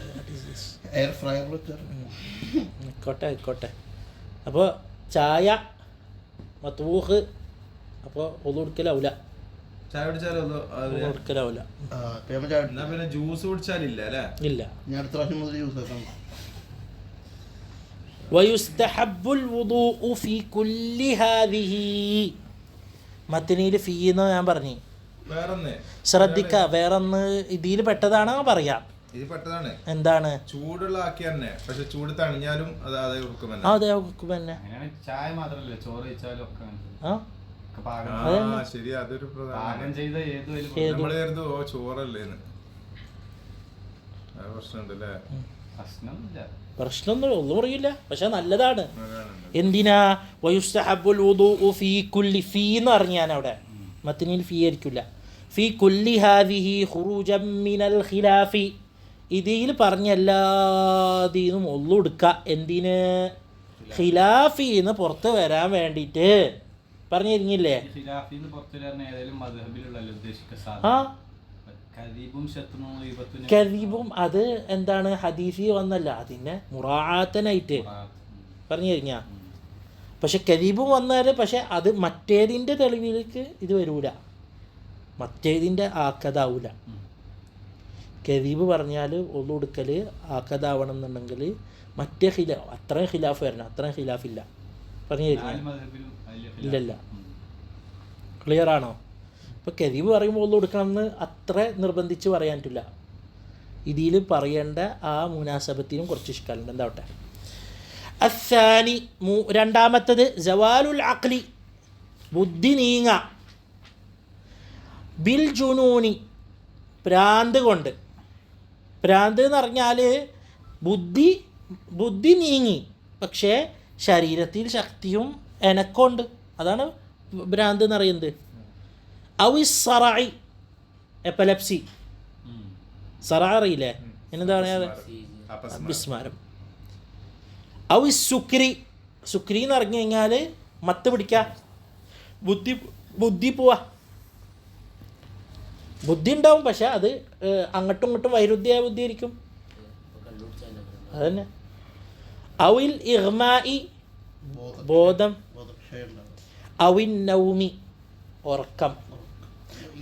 ആയിക്കോട്ടെ. അപ്പോൾ ചായ മത്ബൂഹ്, അപ്പോൾ ഒന്നും കൊടുക്കലാവില്ല. ചായ കുടിച്ചാലോ പിന്നെ ജ്യൂസ് കുടിച്ചാലില്ല അല്ലേ? ഇല്ല. ഞാൻ അടുത്ത പ്രാവശ്യം മുതൽ ജ്യൂസ് ആക്കാം. വയുസ്തഹബ്ബുൽ വുദൂഉ ഫീ കുല്ലി ഹാദിഹി. മത്നിയിൽ ഫീ എന്ന് ഞാൻ പറഞ്ഞു, ശ്രദ്ധിക്ക. വേറൊന്ന് ഇതിൽ പെട്ടതാണോ പറയാം. ഇത് പെട്ടതാണ്. എന്താണ്? ചൂടുള്ള ആക്കി തന്നെ, പക്ഷെ ചൂട് തണിഞ്ഞാലും അതെ കൊടുക്കും തന്നെ. ചായ മാത്രമല്ല, ചോറ് വെച്ചാലും ഒക്കെ ശരി. അതൊരു ചോറല്ലേന്ന് പ്രശ്നമുണ്ടല്ലേ? പ്രശ്നമൊന്നും ഒന്നും അറിയില്ല, പക്ഷെ നല്ലതാണ്. എന്തിനാ? വയുസ്തഹബ്ബുൽ വുദൂഉ ഫീ കുല്ലി. ഫീ എന്ന് പറഞ്ഞു ഞാൻ അവിടെ മത്നിയിൽ ഫീ ആയിരിക്കില്ല. ഫീ കുല്ലി ഹാദിഹി ഖുറൂജൻ മിനൽ ഖിലാഫി. ഇതിൽ പറഞ്ഞ എല്ലാതീന്നും ഒന്നു എടുക്കുക. എന്തിന്? ഖിലാഫിന്ന് പുറത്ത് വരാൻ വേണ്ടിയിട്ട് പറഞ്ഞിരുന്നില്ലേ? കദീബും അത് എന്താണ്? ഹദീസി വന്നല്ല, അതിനെ മുറാഅത്തനായിട്ട് പറഞ്ഞു കഴിഞ്ഞാ. പക്ഷെ കദീബും വന്നാൽ പക്ഷെ അത് മറ്റേതിൻ്റെ തെളിവിലേക്ക് ഇത് വരൂല, മറ്റേതിൻ്റെ ആക്കതാവൂല. കദീബ് പറഞ്ഞാൽ ഒന്നു കൊടുക്കൽ ആക്കതാവണം എന്നുണ്ടെങ്കിൽ മറ്റേ അത്രയും ഖിലാഫ് വരണം. അത്രയും ഖിലാഫില്ല പറഞ്ഞു കഴിഞ്ഞാൽ. ഇല്ലല്ല. ക്ലിയർ ആണോ? ഇപ്പോൾ കദീബ് പറയുമ്പോൾ ഒന്നു കൊടുക്കണമെന്ന് അത്ര നിർബന്ധിച്ച് പറയാൻ പറ്റില്ല. ഇതിൽ പറയേണ്ട ആ മുനാസബത്തിനും കുറച്ച് ഇഷ്കാലുണ്ട്. എന്താവട്ടെ. അസ്സാനി രണ്ടാമത്തത് സവാലുൽ അഖ്ലി, ബുദ്ധി നീങ്ങ, ബിൽ ജുനൂനി ഭ്രാന്ത് കൊണ്ട്. ഭ്രാന്ത് എന്ന് പറഞ്ഞാൽ ബുദ്ധി നീങ്ങി, പക്ഷേ ശരീരത്തിൽ ശക്തിയും എനക്കമുണ്ട്. അതാണ് ഭ്രാന്ത് എന്ന് പറയുന്നത്. സറായി, എപ്പലപ്സി. സറ അറിയില്ലേ? എന്താ പറയാ? അപസ്മാരം. സുക്രി. സുക്രി എന്ന് പറഞ്ഞു കഴിഞ്ഞാൽ മത്ത് പിടിക്കുക, ബുദ്ധി പോവാ. ബുദ്ധി ഉണ്ടാവും, പക്ഷെ അത് അങ്ങോട്ടും ഇങ്ങോട്ടും വൈരുദ്ധ്യ ബുദ്ധി ആയിരിക്കും. അതന്നെ. അവിൽ ഇഗ്മായി, ബോധം. അവിൻ നൗമി, ഉറക്കം.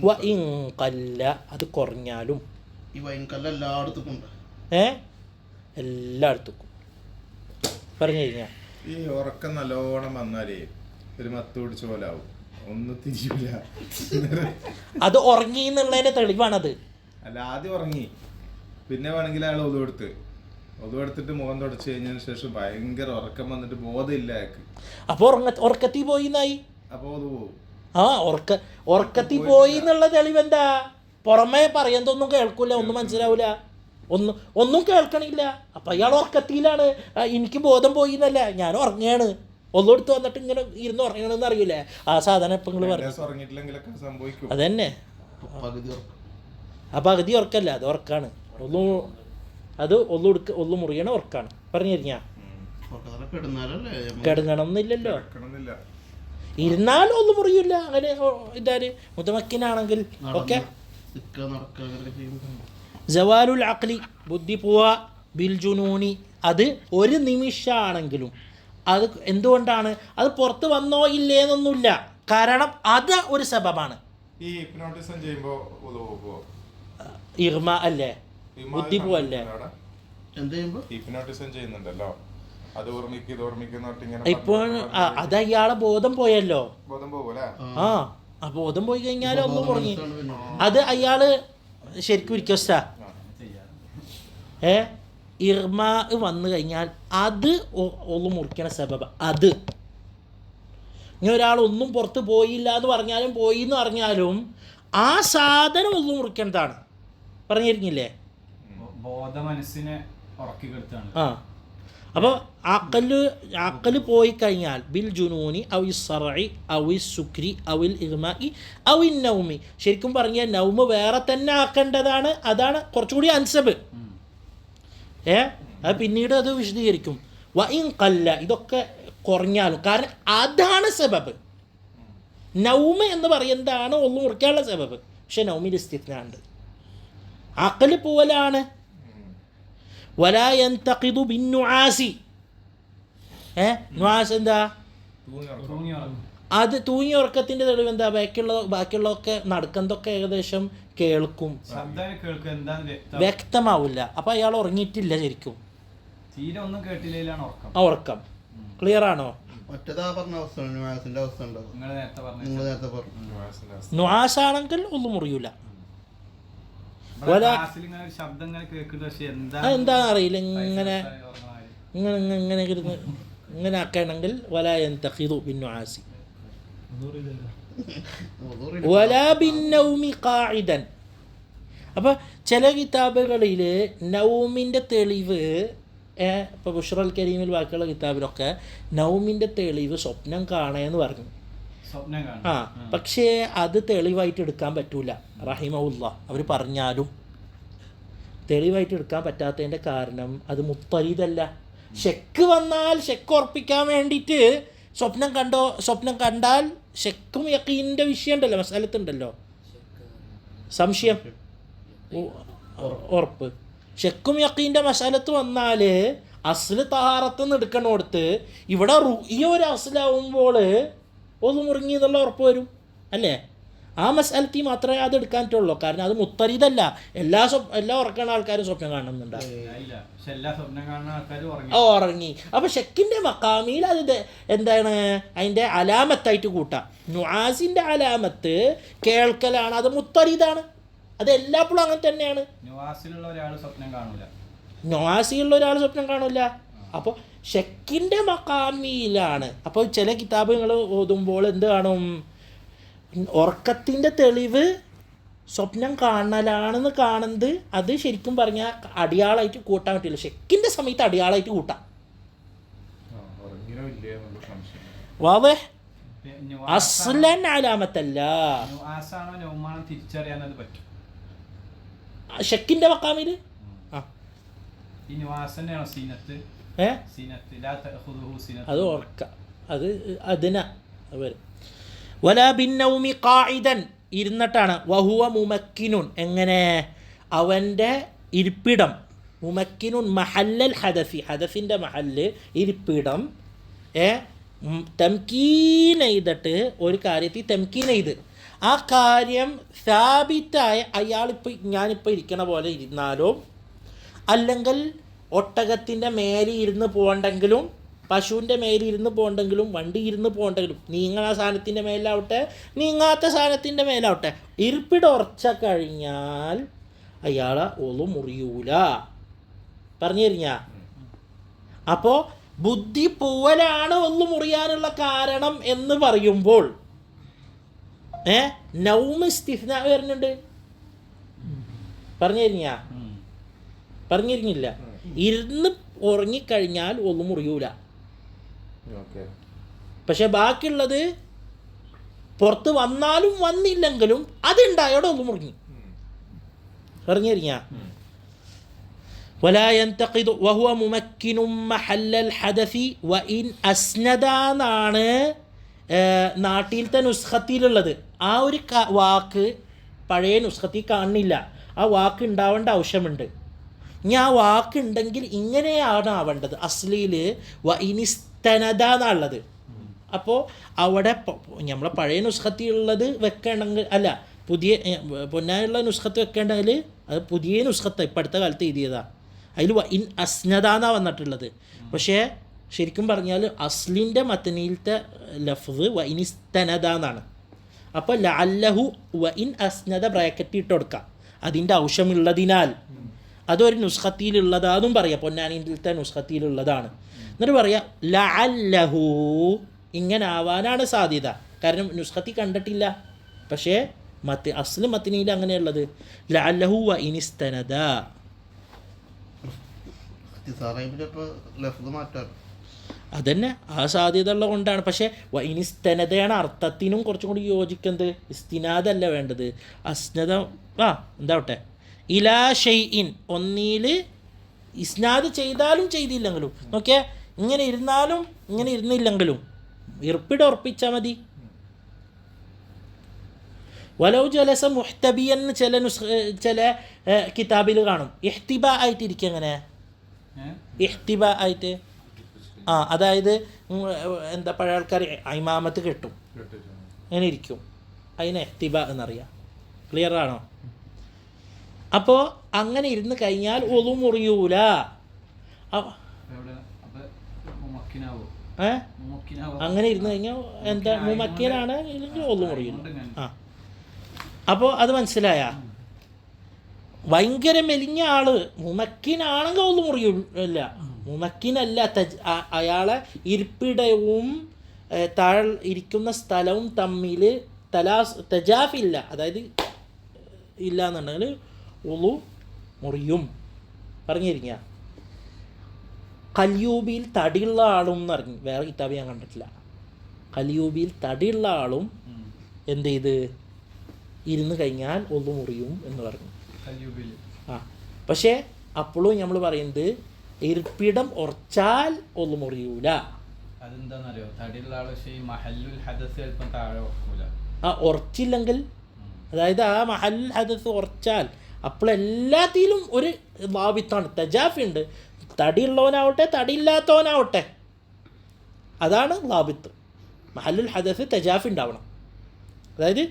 വ ഇൻ ഖല്ല, അത് കുറഞ്ഞാലും. എല്ലായിടത്തും പറഞ്ഞു കഴിഞ്ഞാൽ ഈ ഉറക്കം നല്ലോണം വന്നാലേ ഒരു മത്ത് പിടിച്ച പോലെ ആവും, ഒന്നും തിരിയൂല. അത് ഉറങ്ങി എന്നുള്ളതിന്റെ തെളിവാണത്. അല്ല, ആദ്യം ഉറങ്ങി, പിന്നെ വേണമെങ്കിൽ അയാൾ ഒതുവെടുത്തിട്ട് മുഖം തുടച്ച് കഴിഞ്ഞതിന് ശേഷം ഭയങ്കര ഉറക്കം വന്നിട്ട് ബോധമില്ല അയാൾക്ക്. അപ്പൊ ഉറക്കത്തിൽ പോയി എന്നായി. അപ്പൊ അത് പോകും. ഉറക്കത്തിൽ പോയി എന്നുള്ള തെളിവെന്താ? പുറമേ പറയുന്നതൊന്നും കേൾക്കൂല, ഒന്നും മനസ്സിലാവൂല, ഒന്നും കേൾക്കണില്ല. അപ്പം അയാൾ ഉറക്കത്തിലാണ്. എനിക്ക് ബോധം പോയി എന്നല്ല, ഞാൻ ഉറങ്ങുകയാണ്. ഒന്നെടുത്ത് വന്നിട്ട് ഇങ്ങനെ ഇരുന്ന് ഉറങ്ങണമെന്ന് അറിയില്ലേ ആ സാധനം. ഇപ്പം നിങ്ങൾ പറഞ്ഞു അതന്നെ. ആ പകുതി ഉറക്കല്ല, അത് ഉറക്കാണ്. ഒന്നു മുറിയണ ഉറക്കാണ്. പറഞ്ഞു തരിഞ്ഞാ കിടങ്ങണമെന്നില്ലല്ലോ. ഇരുന്നാൽ ഒന്നും മുറിയില്ല. അങ്ങനെ ഇതാര് മുതമക്കിനാണെങ്കിൽ ഒക്കെ. ജവാലുൽ അഖ്ലി ബുദ്ധി പോവാ ബിൽ ജുനൂനി, അത് ഒരു നിമിഷമാണെങ്കിലും. അത് എന്തുകൊണ്ടാണ്? അത് പുറത്ത് വന്നോ ഇല്ലേന്നൊന്നുമില്ല, കാരണം അത് ഒരു സബബാണ്. ഈ ഹിപ്നോട്ടിസം ചെയ്യുമ്പോൾ ഇർമ അല്ലേ, ബുദ്ധി പോവല്ലേ. ഹിപ്നോട്ടിസം ചെയ്യുന്നുണ്ടല്ലോ, അത് ഇപ്പോൾ അത് അയാളെ ബോധം പോയല്ലോ. ബോധം പോകൂലേ? ആ ബോധം പോയി കഴിഞ്ഞാൽ ഒന്നും മുറിഞ്ഞു. അത് അയാള് ശരിക്കും ഇരിക്കസ്റ്റാ ഇർമാ വന്നു കഴിഞ്ഞാൽ അത് ഒന്ന് മുറിക്കണ സബബ. അത് ഇനി ഒരാളൊന്നും പുറത്ത് പോയില്ല എന്ന് പറഞ്ഞാലും പോയി എന്ന് പറഞ്ഞാലും ആ സാധനം ഒന്നും മുറിക്കേണ്ടതാണ്. പറഞ്ഞിരിക്കില്ലേ? ആ അപ്പോൾ അക്കല് പോയി കഴിഞ്ഞാൽ ബിൽ ജുനൂനി ഔ സറഇ ഔ സുക്രി ഔൽ ഇഗ്മാഇ ഔ നൗമി, ശരിക്കും പറഞ്ഞാൽ നൗമ് വേറെ തന്നെ ആക്കേണ്ടതാണ്. അതാണ് കുറച്ചുകൂടി അൻസബ്. അത് പിന്നീട് അത് വിശദീകരിക്കും. വ ഇൻ ഖല്ല, ഇതൊക്കെ കുറഞ്ഞാലും, കാരണം അതാണ് സബബ്. നൗമ് എന്ന് പറയുന്നതാണ് ഒന്ന് മുറിക്കാനുള്ള സബബ്. പക്ഷെ നൗമിൽ ഇസ്തിത്നാണ്ട്. അക്കല് പോലാണ്. വലാ യൻതഖിദു ബിന്നുആസി, നുആസ് എന്താ? അത് തൂങ്ങി ഉറക്കത്തിന്റെ തെളിവ് എന്താ? ബാക്കിയുള്ളതൊക്കെ നടക്കുന്നതൊക്കെ ഏകദേശം കേൾക്കും, വ്യക്തമാവില്ല. അപ്പൊ അയാൾ ഉറങ്ങിയിട്ടില്ല ശരിക്കും. ഉറക്കം ക്ലിയർ ആണോ? നുആസാണെങ്കിൽ ഒന്നും മുറിയൂല. എന്താ അറിയില്ല, ഇങ്ങനെ ഇങ്ങനെ ഇങ്ങനെ ഇരുന്ന് ഇങ്ങനെ ആക്കണമെങ്കിൽ വലാ യൻതഖിദു ബിന്നുആസി വലാ ബിന്നൗമി ഖാഇദൻ. അപ്പോൾ ചില കിതാബുകളിൽ നൗമിൻ്റെ തെളിവ്, ഇപ്പോൾ ബുഷ്റൽ കരീമിൽ ബാക്കിയുള്ള കിതാബിലൊക്കെ നൗമിൻ്റെ തെളിവ് സ്വപ്നം കാണുകയെന്ന് പറഞ്ഞു. പക്ഷേ അത് തെളിവായിട്ട് എടുക്കാൻ പറ്റൂല. റഹിമഹുല്ലാ അവർ പറഞ്ഞാലും തെളിവായിട്ട് എടുക്കാൻ പറ്റാത്തതിൻ്റെ കാരണം അത് മുത്തരീദല്ല. ഷെക്ക് വന്നാൽ ഷെക്ക് ഉറപ്പിക്കാൻ വേണ്ടിയിട്ട് സ്വപ്നം കണ്ടാൽ ഷെക്കും യഖീനിൻ്റെ വിഷയം ഉണ്ടല്ലോ, മസാലത്തുണ്ടല്ലോ, സംശയം ഉറപ്പ്. ഷെക്കും യഖീൻ്റെ മസാലത്ത് വന്നാൽ അസ്ല് തഹാറത്തുനിന്ന് എടുക്കണോടത്ത് ഇവിടെ ഈ ഒരു അസ്ലാവുമ്പോൾ ഒന്ന് മുറിങ്ങി എന്നുള്ള ഉറപ്പ് വരും അല്ലേ? ആ മസാലത്തിൽ മാത്രമേ അത് എടുക്കാൻ പറ്റുള്ളൂ. കാരണം അത് മുത്തരീദല്ല. എല്ലാ ഉറക്കണ ആൾക്കാരും സ്വപ്നം കാണുന്നുണ്ട്, ഉറങ്ങി. അപ്പോൾ ഷെക്കിൻ്റെ മക്കാമിൽ അത് എന്താണ് അതിൻ്റെ അലാമത്തായിട്ട് കൂട്ടാം. നുആസിൻ്റെ അലാമത്ത് കേൾക്കലാണ്, അത് മുത്തരീദാണ്. അത് എല്ലാപ്പോഴും അങ്ങനെ തന്നെയാണ്. നുആസിലുള്ള ഒരാൾ സ്വപ്നം കാണില്ല. അപ്പോൾ ഷെക്കിൻ്റെ മക്കാമിയിലാണ്. അപ്പോൾ ചില കിതാബുകൾ ഓതുമ്പോൾ എന്ത് കാണും? ഉറക്കത്തിൻ്റെ തെളിവ് സ്വപ്നം കാണലാണെന്ന് കാണുന്നത് അത് ശരിക്കും പറഞ്ഞാൽ അടിയാളായിട്ട് കൂട്ടാൻ പറ്റില്ല. ഷെക്കിൻ്റെ സമയത്ത് അടിയാളായിട്ട് കൂട്ടാം. വാവേ അസ്ലൻ അലാമത്തല്ല. ഷെക്കിൻ്റെ മക്കാമിൽ അത് ഓർക്ക, അത് അതിനാ വരും. വലാ ബിന്നൗമി ഖാഇദൻ, ഇരുന്നിട്ടാണ്. വഹുവ മുമക്കിനുൻ, എങ്ങനെ? അവൻ്റെ ഇരിപ്പിടം. മുമക്കിനുൻ മഹല്ലൽ ഹദഫി, ഹദഫിൻ്റെ മഹല്ല് ഇരിപ്പിടം. തംകീൻ ചെയ്തിട്ട് ഒരു കാര്യത്തിൽ തംകീൻ ചെയ്ത് ആ കാര്യം സ്ഥാപിതായ ഞാനിപ്പോൾ ഇരിക്കണ പോലെ ഇരുന്നാലോ, അല്ലെങ്കിൽ ഒട്ടകത്തിൻ്റെ മേലെ ഇരുന്ന് പോകണ്ടെങ്കിലും, പശുവിൻ്റെ മേലെ ഇരുന്ന് പോകണ്ടെങ്കിലും, വണ്ടി ഇരുന്ന് പോകണ്ടെങ്കിലും, നീങ്ങണ സാധനത്തിൻ്റെ മേലാവട്ടെ നീങ്ങാത്ത സാധനത്തിൻ്റെ മേലാവട്ടെ, ഇരിപ്പിടം ഉറച്ച കഴിഞ്ഞാൽ അയാളെ ഒളു മുറിയൂല. പറഞ്ഞു തരിഞ്ഞാ? അപ്പോൾ ബുദ്ധി പോവലാണ് ഒന്നു മുറിയാനുള്ള കാരണം എന്ന് പറയുമ്പോൾ നൗമ് ഇസ്തിസ്നാ വരുന്നുണ്ട്. പറഞ്ഞു തരിഞ്ഞാ? പറഞ്ഞിരുന്നില്ല. ഇരുന്ന് ഉറങ്ങിക്കഴിഞ്ഞാൽ ഒന്നും മുറിയൂല. ഓക്കെ. പക്ഷെ ബാക്കിയുള്ളത് പുറത്ത് വന്നാലും വന്നില്ലെങ്കിലും അതുണ്ടായോടെ ഒന്നും മുറിഞ്ഞു. പറഞ്ഞിരിഞ്ഞ ولا ينتقد وهو ممكن محل الحدث وإن أسند എന്നാണ് നാട്ടിലത്തെ നുസ്ഖത്തിലുള്ളത്. ആ ഒരു വാക്ക് പഴയ നുസ്ഖത്തിൽ കാണുന്നില്ല. ആ വാക്ക് ഉണ്ടാവേണ്ട ആവശ്യമുണ്ട്. ഇനി ആ വാക്ക് ഉണ്ടെങ്കിൽ ഇങ്ങനെയാണ് ആവേണ്ടത്. അസ്ലിയിൽ വഇനിസ്തനദ എന്നുള്ളത്. അപ്പോൾ അവിടെ നമ്മളെ പഴയ നുസ്ഖത്തിലുള്ളത് വെക്കണമെങ്കിൽ അല്ല, പുതിയ പൊന്നായുള്ള നുസ്ഖത്ത് വെക്കേണ്ടെങ്കിൽ അത് പുതിയ നുസ്ഖത്ത് ഇപ്പം അടുത്ത കാലത്ത് എഴുതിയതാണ്. അതിൽ ഇൻ അസ്നദ എന്നാണ് വന്നിട്ടുള്ളത്. പക്ഷേ ശരിക്കും പറഞ്ഞാൽ അസ്ലിൻ്റെ മത്തനിലത്തെ ലഫ്ദ് വഇനിസ്തനദ എന്നാണ്. അപ്പോൾ ലഅല്ലഹു വഇൻ അസ്നദ ബ്രാക്കറ്റ് ഇട്ട് കൊടുക്കാം അതിൻ്റെ ആവശ്യമുള്ളതിനാൽ. അതൊരു നുസ്ഖത്തിലുള്ളതാണെന്നും പറയാം, പൊന്നാനിയിലത്തെ നുസ്ഖത്തിലുള്ളതാണ്. എന്നിട്ട് പറയാം ലഅല്ലഹു ഇങ്ങനെ ആവാനാണ് സാധ്യത. കാരണം നുസ്ഖത്തി കണ്ടിട്ടില്ല. പക്ഷേ അസ്ല് മത്തനിയിൽ അങ്ങനെയുള്ളത് ലഅല്ലഹു വഇനിസ്തനദ. അതന്നെ ആ സാധ്യത ഉള്ളത് കൊണ്ടാണ്. പക്ഷേ വഇനിസ്തനദയാണ് അർത്ഥത്തിനും കുറച്ചും കൂടി യോജിക്കുന്നത്. ഇസ്തിനാദല്ല വേണ്ടത്, അസ്നദ. എന്താവട്ടെ ഇലാ ഷൈഇൻ, ഒന്നിൽ ഇസ്നാദ് ചെയ്താലും ചെയ്തില്ലെങ്കിലും. നോക്കിയേ, ഇങ്ങനെ ഇരുന്നാലും ഇങ്ങനെ ഇരുന്നില്ലെങ്കിലും ഇർപ്പിടെ ഉറപ്പിച്ചാൽ മതി. വലൗ ജലസ മുഹ്തബിയൻ ചില കിതാബിൽ കാണും ഇഹ്തിബ ആയിട്ടിരിക്കും. എങ്ങനെ ഇഹ്തിബ ആയിട്ട്? അതായത് എന്താ പഴയ ആൾക്കാർ ഇമാമത്ത് കെട്ടും, അങ്ങനെ ഇരിക്കും. അതിന് ഇഹ്തിബ എന്നറിയാം. ക്ലിയർ ആണോ? അപ്പോൾ അങ്ങനെ ഇരുന്ന് കഴിഞ്ഞാൽ ഒളു മുറിയൂല. അങ്ങനെ ഇരുന്ന് കഴിഞ്ഞാൽ എന്താ മുമക്കിനാണ്, ഇല്ലെങ്കിൽ ഒളു മുറിയും. അപ്പോൾ അത് മനസ്സിലായ? ഭയങ്കര മെലിഞ്ഞ ആള് മുമക്കിനാണെങ്കിൽ ഒന്നും മുറിയില്ല. മുമക്കിനല്ല, അയാളെ ഇരിപ്പിടവും താഴെ ഇരിക്കുന്ന സ്ഥലവും തമ്മിൽ തജാഫില്ല, അതായത് ഇല്ല എന്നുണ്ടെങ്കിൽ ഒളു മുറിയും. പറഞ്ഞിരിക്കുക. കല്യൂബിയിൽ തടിയുള്ള ആളും എന്ന് പറഞ്ഞു, വേറെ കിതാബ് ഞാൻ കണ്ടിട്ടില്ല. കല്യൂബിയിൽ തടിയുള്ള ആളും എന്ത് ചെയ്ത് ഇരുന്ന് കഴിഞ്ഞാൽ ഒളു മുറിയും എന്ന് പറഞ്ഞു. പക്ഷേ അപ്പോഴും നമ്മൾ പറയുന്നത് ഇരിപ്പിടം ഉറച്ചാൽ ഒളു മുറിയൂല. ഉറച്ചില്ലെങ്കിൽ, അതായത് ആ മഹല്ലുൽ ഹദസ് ഉറച്ചാൽ, അപ്പോൾ എല്ലാത്തിലും ഒരു ലാബിത്താണ്, തജാഫി ഉണ്ട്. തടിയുള്ളവനാവട്ടെ തടിയില്ലാത്തവനാവട്ടെ, അതാണ് ലാബിത്ത്. മഹല്ലുൽ ഹദസ് തജാഫി ഉണ്ടാവണം. അതായത്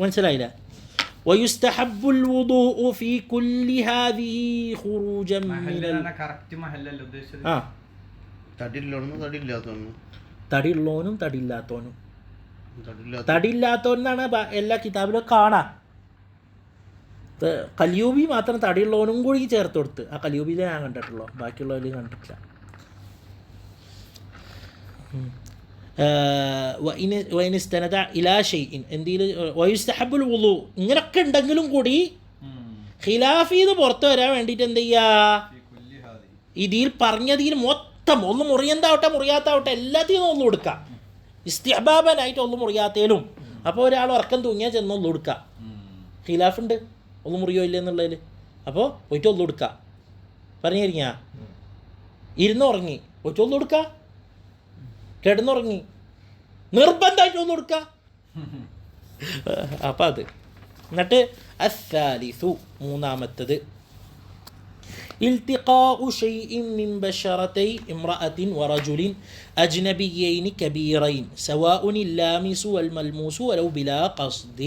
മനസ്സിലായില്ല? ويستحب الوضوء في كل هذه خروجا من തടിയുള്ളവനും തടിയില്ലാത്തവനും. തടിയില്ലാത്തവനാണ് എല്ലാ കിതാബിലും കാണാം. കല്യൂബി മാത്രം തടിയുള്ളവനും കൂടി ചേർത്ത് കൊടുത്ത്. ആ കല്യൂബിയിലേ ഞാൻ കണ്ടിട്ടുള്ളൂ, ബാക്കിയുള്ളവരിൽ കണ്ടിട്ടില്ല. വൈനിസ്തനദ ഇലാ ഷൈഇൻ എന്തെങ്കിലും വയുസ്തഹബുൽ വുളു ഇങ്ങനൊക്കെ ഉണ്ടെങ്കിലും കൂടി ഖിലാഫീന്ന് പുറത്ത് വരാൻ വേണ്ടിയിട്ട് എന്ത് ചെയ്യുക? ഇതിൽ പറഞ്ഞതിൽ മൊത്തം ഒന്ന് മുറിയന്താവട്ടെ മുറിയാത്താവട്ടെ എല്ലാത്തിനും ഒന്ന് കൊടുക്കുക. ഇസ്തിഹ്ബാബനായിട്ട് ഒന്ന് മുറിയാത്തേലും. അപ്പോൾ ഒരാൾ ഉറക്കം തൂങ്ങിയാൽ ചെന്ന് ഒന്ന് കൊടുക്കുക. ഖിലാഫുണ്ട് ഒന്ന് മുറിയോ ഇല്ല എന്നുള്ളതിൽ. അപ്പോൾ പോയിട്ട് ഒന്ന് കൊടുക്കുക. പറഞ്ഞിരിക്കുക. ഇരുന്ന് ഉറങ്ങി പോയിട്ട് ഒന്ന് കൊടുക്കുക. കിടന്നുറങ്ങി നിർബന്ധമായിട്ട് ഒന്ന് കൊടുക്കുക. അപ്പം അത്. എന്നിട്ട് അസ്സാലിസു മൂന്നാമത്തത് التقاء شيء من بشرتي امرأة ورجل أجنبيين كبيرين سواء اللامس والملموس ولو بلا قصد.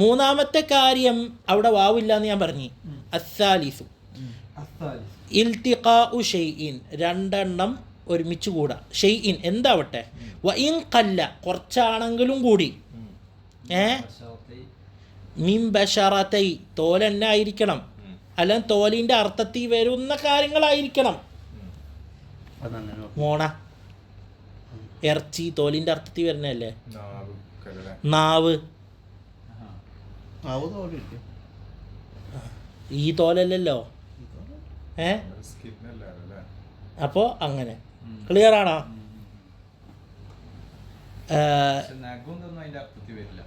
മൂന്നാമത്തെ കാര്യം അവിടെ വാവില്ലാന്ന് ഞാൻ പറഞ്ഞു. അസ്സാലിസു ഇൽത്തിഖാഉ ഷൈഇൻ രണ്ടെണ്ണം ഒരുമിച്ച് കൂടാ. ഷെയ്ഇൻ എന്താവട്ടെ, വഇൻ ഖല്ല കുറച്ചാണെങ്കിലും കൂടി, മിൻ ബശറതൈ തോലെന്നെ ആയിരിക്കണം, അല്ലെങ്കിൽ തോലിൻ്റെ അർത്ഥത്തിൽ വരുന്ന കാര്യങ്ങളായിരിക്കണം. മോണ ഇറച്ചി തോലിൻ്റെ അർത്ഥത്തിൽ വരുന്നതല്ലേ. നാവ് ഈ തോലല്ലല്ലോ. സ്കിന്നല്ലാതെ അപ്പോൾ അങ്ങനെ ക്ലിയർ ആണോ? നഖമൊന്നും അതിന്റെ അർത്ഥത്തിൽ വരില്ല.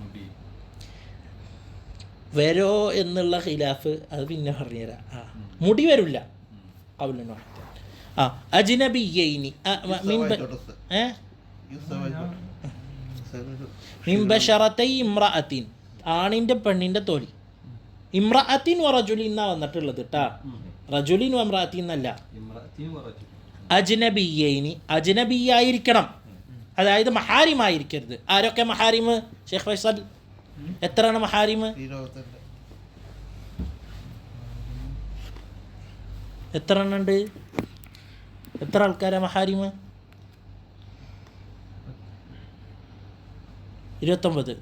മുടി വരോ എന്നുള്ള ഖിലാഫ് അത് പിന്നെ പറഞ്ഞുതരാം. മുടി വരില്ല. ഖൗലൻ അജ്നബിയൈനി മിൻ ബശറതൈ ഇംറഅത്തിൻ, ആണിൻ്റെ പെണ്ണിൻ്റെ തൊലി. ഇംറഅത്തിൻ വ റജുലിൻ എന്നാ വന്നിട്ടുള്ളത് കേട്ടാ, റജുലിൻ വ ഇംറഅത്തിൻ എന്നല്ല. അജ്നബിയൈനി, അജ്നബിയായിരിക്കണം, അതായത് മഹാരിമായിരിക്കരുത്. ആരൊക്കെ മഹാരിമ് ഷെയ്ഖ് ഫൈസൽ? എത്രയാണ് മഹാരിമ്? എത്ര എണ്ണം ഉണ്ട്? എത്ര ആൾക്കാരാ മഹാരിമ്? 29.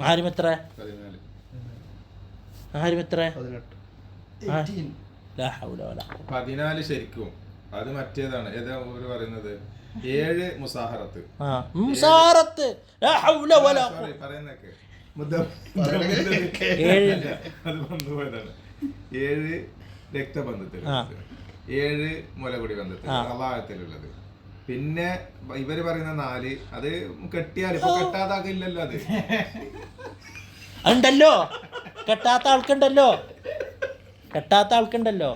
മഹാരിം എത്ര? 14. മഹാരിം എത്ര? 14 ശരിക്കും. അത് മറ്റേതാണ്. ഏതാ ഓര് പറയുന്നത്? 7 മുസാഹറത്ത്. പറയുന്നൊക്കെ 7 രക്തബന്ധത്തിൽ, 7 മുലകുടി ബന്ധത്തിൽ അള്ളാഹത്തിലുള്ളത്. പിന്നെ ഇവര് പറയുന്ന 4 അത് കെട്ടിയാൽ ഇപ്പൊ കെട്ടാതാകില്ലല്ലോ. അത് ഉണ്ടല്ലോ, കെട്ടാത്ത ആൾക്കുണ്ടല്ലോ, കെട്ടാത്ത ആൾക്കുണ്ടല്ലോ.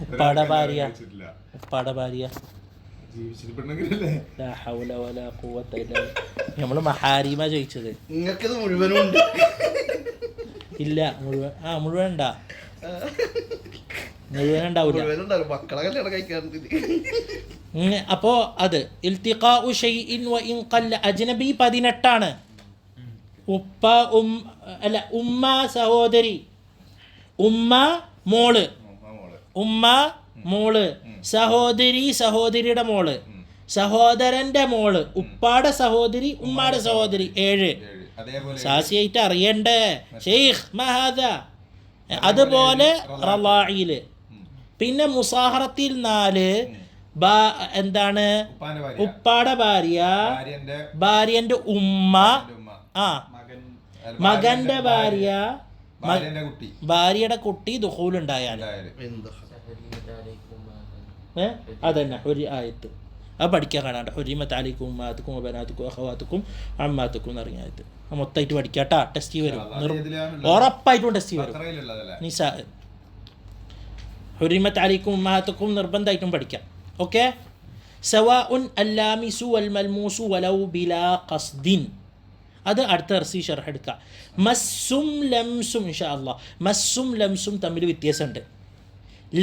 ഉപ്പാടെ ഭാര്യ, ഉപ്പാടെ ഭാര്യ. നമ്മള് മഹാരിമ ചോദിച്ചത്. നിങ്ങൾക്കിത് മുഴുവനും ഉണ്ട്? ഇല്ല, മുഴുവൻ ഉണ്ടാ, മുഴുവൻ ഉണ്ടാവില്ല. മക്കളെ കല്യാണം കഴിക്കാറുണ്ട്. അപ്പോ അത് ഇൽത്തിഖാഉ ശൈഇൻ വ ഇൻ ഖല്ല. അജ്നബി 18 ഉപ്പ അല്ല, ഉമ്മ സഹോദരി, ഉമ്മ മോള്, ഉമ്മ മോള്, സഹോദരി സഹോദരിയുടെ മോള്, സഹോദരന്റെ മോള്, ഉപ്പാടെ സഹോദരി, ഉമ്മാടെ സഹോദരി. 7 സാസിയായിട്ട് അറിയണ്ടേ ഷെയ്ഖ് മഹാദ. അതുപോലെ റളായില്. പിന്നെ മുസാഹറത്തിൽ 4 എന്താണ്? ഉപ്പാടെ ഭാര്യ, ഭാര്യന്റെ ഉമ്മ, മകന്റെ ഭാര്യ, ഭാര്യയുടെ കുട്ടി ദുഖൂലുണ്ടായാൽ. അതന്നെ ഒരു ആയത്ത് അത് പഠിക്കാൻ കാണാണ്ട്. ഹുരിമത്ത് അലൈക്കും ഉമ്മാത്തുക്കും ബനാത്തുക്കും അഖവാത്തുക്കും അമ്മാത്തുക്കും എന്ന് പറഞ്ഞ ആയത്ത് മൊത്തമായിട്ട് പഠിക്കാട്ടാ. ടെസ്റ്റ് വരും, ഉറപ്പായിട്ടും ടെസ്റ്റ് വരും. നിസാ ഹുരിമത്ത് അലൈക്കും ഉമ്മാത്തുക്കും നിർബന്ധമായിട്ടും പഠിക്കാം. ഓക്കെ. സവാഉൻ അല്ലാമിസു വൽ മൽമൂസു വലൗ ബിലാ ഖസ്ദിൻ. അത് അടുത്ത ദർസിൽ ഷർഹ് എടുക്കാം. മസ്സും ലംസും ഇൻഷാ അല്ലാഹ്. മസ്സും ലംസും തമ്മിൽ വ്യത്യാസമുണ്ട്.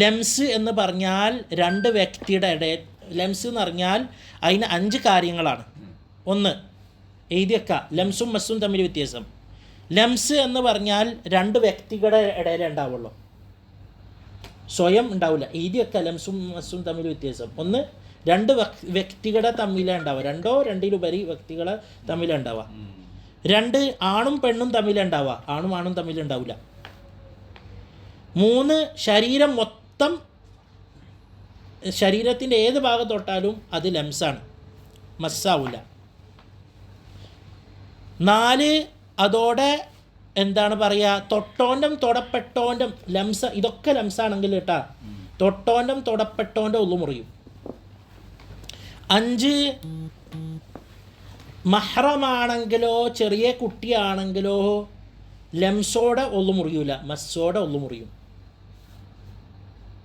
ലംസ് എന്ന് പറഞ്ഞാൽ 2 വ്യക്തിയുടെ ഇടയിൽ, ലംസ് എന്ന് പറഞ്ഞാൽ അതിന് 5 കാര്യങ്ങളാണ്. 1 എഴുതി വെക്കുക. ലംസും മസ്സും തമ്മിൽ വ്യത്യാസം. ലംസ് എന്ന് പറഞ്ഞാൽ 2 വ്യക്തികളുടെ ഇടയിലേ ഉണ്ടാവുള്ളൂ, സ്വയം ഉണ്ടാവില്ല. എഴുതി വെക്കുക. ലംസും മസ്സും തമ്മിൽ വ്യത്യാസം. 1 2 വ്യക്തികളെ തമ്മിലേ ഉണ്ടാവുക, 2ഓ 2-ലുപരി വ്യക്തികളെ തമ്മിലേ ഉണ്ടാവുക. 2 ആണും പെണ്ണും തമ്മിലുണ്ടാവുക, ആണും ആണും തമ്മിലുണ്ടാവില്ല. 3 ശരീരം മൊത്തം, ശരീരത്തിൻ്റെ ഏത് ഭാഗം തൊട്ടാലും അത് ലംസാണ്, മസ്സാവില്ല. 4 അതോടെ എന്താണ് പറയുക, തൊട്ടോൻ്റം തൊടപ്പെട്ടോൻ്റം ലംസ, ഇതൊക്കെ ലംസാണെങ്കിൽ കേട്ടാ, തൊട്ടോൻ്റം തൊടപ്പെട്ടോൻ്റെ ഉള്ളു മുറിയും. 5 മഹ്റമാണെങ്കിലോ ചെറിയ കുട്ടിയാണെങ്കിലോ ലംസോടെ ഉള്ളു മുറിയൂല, മസ്സോടെ ഉള്ളു മുറിയും.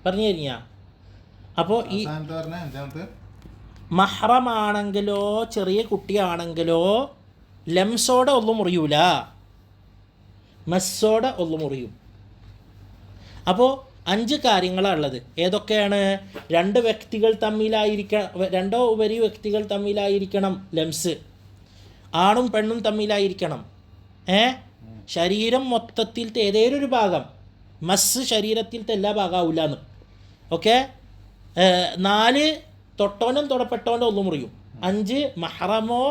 പറഞ്ഞു കഴിഞ്ഞാ. അപ്പോൾ ഈ മഹ്റമാണെങ്കിലോ ചെറിയ കുട്ടിയാണെങ്കിലോ ലംസോടെ ഉള്ളു മുറിയൂല, മസ്സോടെ ഉള്ളു മുറിയും. അപ്പോൾ 5 കാര്യങ്ങളാണ് ഉള്ളത്. ഏതൊക്കെയാണ്? 2 വ്യക്തികൾ തമ്മിലായിരിക്കണം, 2ഓ ഉപരി വ്യക്തികൾ തമ്മിലായിരിക്കണം ലംസ്. ആണും പെണ്ണും തമ്മിലായിരിക്കണം. ശരീരം മൊത്തത്തിലത്തെ ഏതേലും ഒരു ഭാഗം, മസ് ശരീരത്തിലത്തെ എല്ലാ ഭാഗമാവില്ല എന്ന്. ഓക്കെ. 4 തൊട്ടോനും തൊടപ്പെട്ടോൻ്റെ ഒന്നും മുറിയും. 5 മഹ്റമോ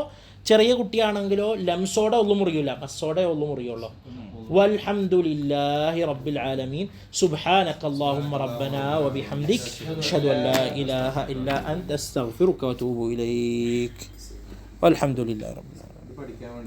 ചെറിയ കുട്ടിയാണെങ്കിലോ ലംസോടെ ഒന്നും മുറിയില്ല, മസ്സോടെ ഒന്നും മുറിയുള്ളൂ. വൽഹംദുലില്ലാഹി റബ്ബിൽ ആലമീൻ. സുബ്ഹാനക അല്ലാഹുമ്മ റബ്ബനാ വബിഹംദിക് അഷ്ഹദു അൻ ലാ ഇലാഹ ഇല്ലാ അൻത അസ്തഗ്ഫിറുക വഅതൂബു ഇലൈക്. വൽഹംദുലില്ലാഹി റബ്ബിൽ ആലമീൻ. പഠിക്കാൻ വേണ്ടി